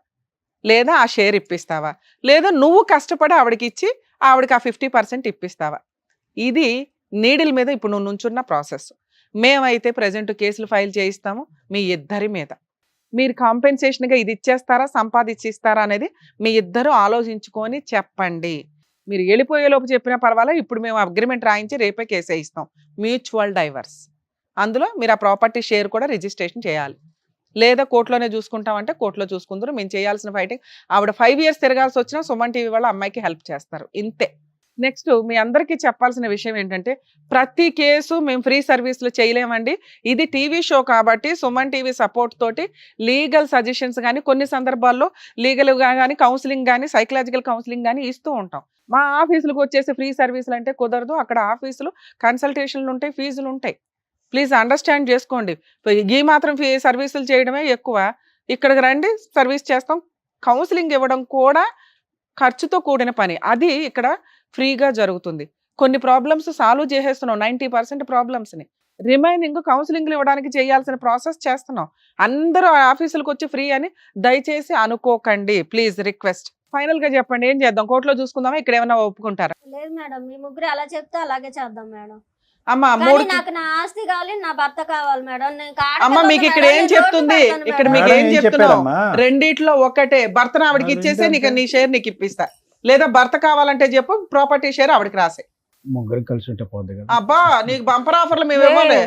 లేదా ఆ షేర్ ఇప్పిస్తావా, లేదా నువ్వు కష్టపడి ఆవిడకి ఇచ్చి ఆవిడకి ఆ 50% ఇప్పిస్తావా? ఇది నీడిల్ మీద ఇప్పుడు నువ్వు నుంచున్న ప్రాసెస్. మేమైతే ప్రజెంట్ కేసులు ఫైల్ చేయిస్తాము మీ ఇద్దరి మీద. మీరు కాంపెన్సేషన్గా ఇది ఇచ్చేస్తారా, సంపాదించిస్తారా అనేది మీ ఇద్దరు ఆలోచించుకొని చెప్పండి. మీరు వెళ్ళిపోయేలోపు చెప్పినా పర్వాలేదు, ఇప్పుడు మేము అగ్రిమెంట్ రాయించి రేపే కేసే ఇస్తాం. Mutual divorce. అందులో మీరు ఆ ప్రాపర్టీ షేర్ కూడా రిజిస్ట్రేషన్ చేయాలి. లేదా కోర్టులోనే చూసుకుంటామంటే కోర్టులో చూసుకుందరు. మేము చేయాల్సిన ఫైటింగ్, ఆవిడ 5 years తిరగాల్సి వచ్చినా సుమన్ టీవీ వాళ్ళ అమ్మాయికి హెల్ప్ చేస్తారు, ఇంతే. నెక్స్ట్ మీ అందరికీ చెప్పాల్సిన విషయం ఏంటంటే, ప్రతి కేసు మేము ఫ్రీ సర్వీస్లో చేయలేమండి. ఇది టీవీ షో కాబట్టి సుమన్ టీవీ సపోర్ట్ తోటి లీగల్ సజెషన్స్ కానీ, కొన్ని సందర్భాల్లో లీగల్గా కానీ, కౌన్సిలింగ్ కానీ, సైకలాజికల్ కౌన్సిలింగ్ కానీ ఇస్తూ ఉంటాం. మా ఆఫీసులకు వచ్చేసి ఫ్రీ సర్వీసులు అంటే కుదరదు. అక్కడ ఆఫీసులు కన్సల్టేషన్లు ఉంటాయి, ఫీజులు ఉంటాయి. ప్లీజ్ అండర్స్టాండ్ చేసుకోండి. ఈ మాత్రం సర్వీసులు చేయడమే ఎక్కువ. ఇక్కడికి రండి, సర్వీస్ చేస్తాం. కౌన్సిలింగ్ ఇవ్వడం కూడా ఖర్చుతో కూడిన పని. అది ఇక్కడ ఫ్రీగా జరుగుతుంది. కొన్ని ప్రాబ్లమ్స్ సాల్వ్ చేసేస్తున్నాం, 90% ప్రాబ్లమ్స్ని. రిమైనింగ్ కౌన్సిలింగ్లు ఇవ్వడానికి చేయాల్సిన ప్రాసెస్ చేస్తున్నాం. అందరూ ఆఫీసులకు వచ్చి ఫ్రీ అని దయచేసి అనుకోకండి, ప్లీజ్ రిక్వెస్ట్. ఫైనల్ గా చెప్పండి, ఏం చేద్దాం? కోర్టులో చూసుకుందామా, ఇక్కడ ఏమైనా ఒప్పుకుంటారా? లేదు మేడం, మీ ముగ్గురు అలా చెప్తే అలాగే చేద్దాం మేడం. అమ్మా కానీ నాకు నా ఆస్తి కావాలి, నా భర్త కావాలి మేడం. నేను అమ్మ మీకు ఇక్కడ ఏం చెప్తుంది, ఇక్కడ మీకు ఏం చెప్తున్నావు? రెండిట్లో ఒకటే. భర్తను ఆవిడకి ఇచ్చేసి నీకు నీ షేర్ నీకు ఇప్పిస్తా, లేదా భర్త కావాలంటే చెప్పు, ప్రాపర్టీ షేర్ ఆవిడకి రాసే. ముగ్గురు కలిసి ఉంటే పోద్ది కదా. అబ్బా నీకు బంపర్ ఆఫర్లు మేము ఇవ్వాలి.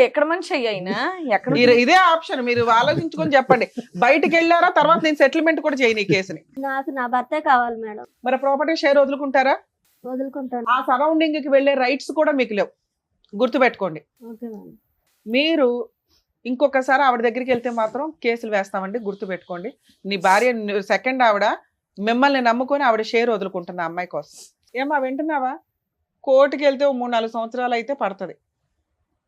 ఎక్కడ మనిషి అయినా ఎక్కడ ఇదే ఆప్షన్, మీరు ఆలోచించుకొని చెప్పండి. బయటికి వెళ్ళారా, తర్వాత నేను సెటిల్మెంట్ కూడా చేయను ఈ కేసుని. నాకు నా భర్తే కావాలి మేడం. మరి ప్రాపర్టీ షేర్ వదులుకుంటారా? వదులుకుంటాను. ఆ సరౌండింగ్ కి వెళ్ళే రైట్స్ కూడా మీకు లేవు, గుర్తుపెట్టుకోండి. Okay madam. మీరు ఇంకొకసారి ఆవిడ దగ్గరికి వెళ్తే మాత్రం కేసులు వేస్తామండి, గుర్తుపెట్టుకోండి. నీ భార్య సెకండ్ ఆవిడ మిమ్మల్ని నమ్ముకొని ఆవిడ షేర్ వదులుకుంటుంది ఆ అమ్మాయి కోసం. ఏమా వింటున్నావా? కోర్టుకి వెళ్తే 3-4 సంవత్సరాలు అయితే పడుతుంది.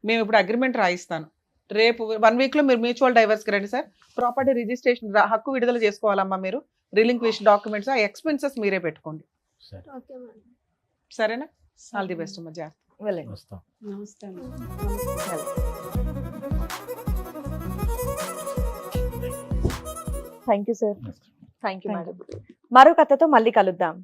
మేము ఇప్పుడు అగ్రిమెంట్ రాయిస్తాను. రేపు 1 వీక్ లో మీరు మ్యూచువల్ డైవర్స్ కి రండి సార్. ప్రాపర్టీ రిజిస్ట్రేషన్ హక్కు విడుదల చేసుకోవాలమ్మా మీరు. రిలింక్విష్ డాక్యుమెంట్స్ ఆ ఎక్స్పెన్సెస్ మీరే పెట్టుకోండి. Okay madam. సరేనా? ఆల్ ది బెస్ట్ అమ్మా, జాగ్రత్త. వెళ్ళండి. వస్తాం. నమస్తే అమ్మా. Thank you sir. Thank you madam. మరో కథతో మళ్ళీ కలుద్దాం.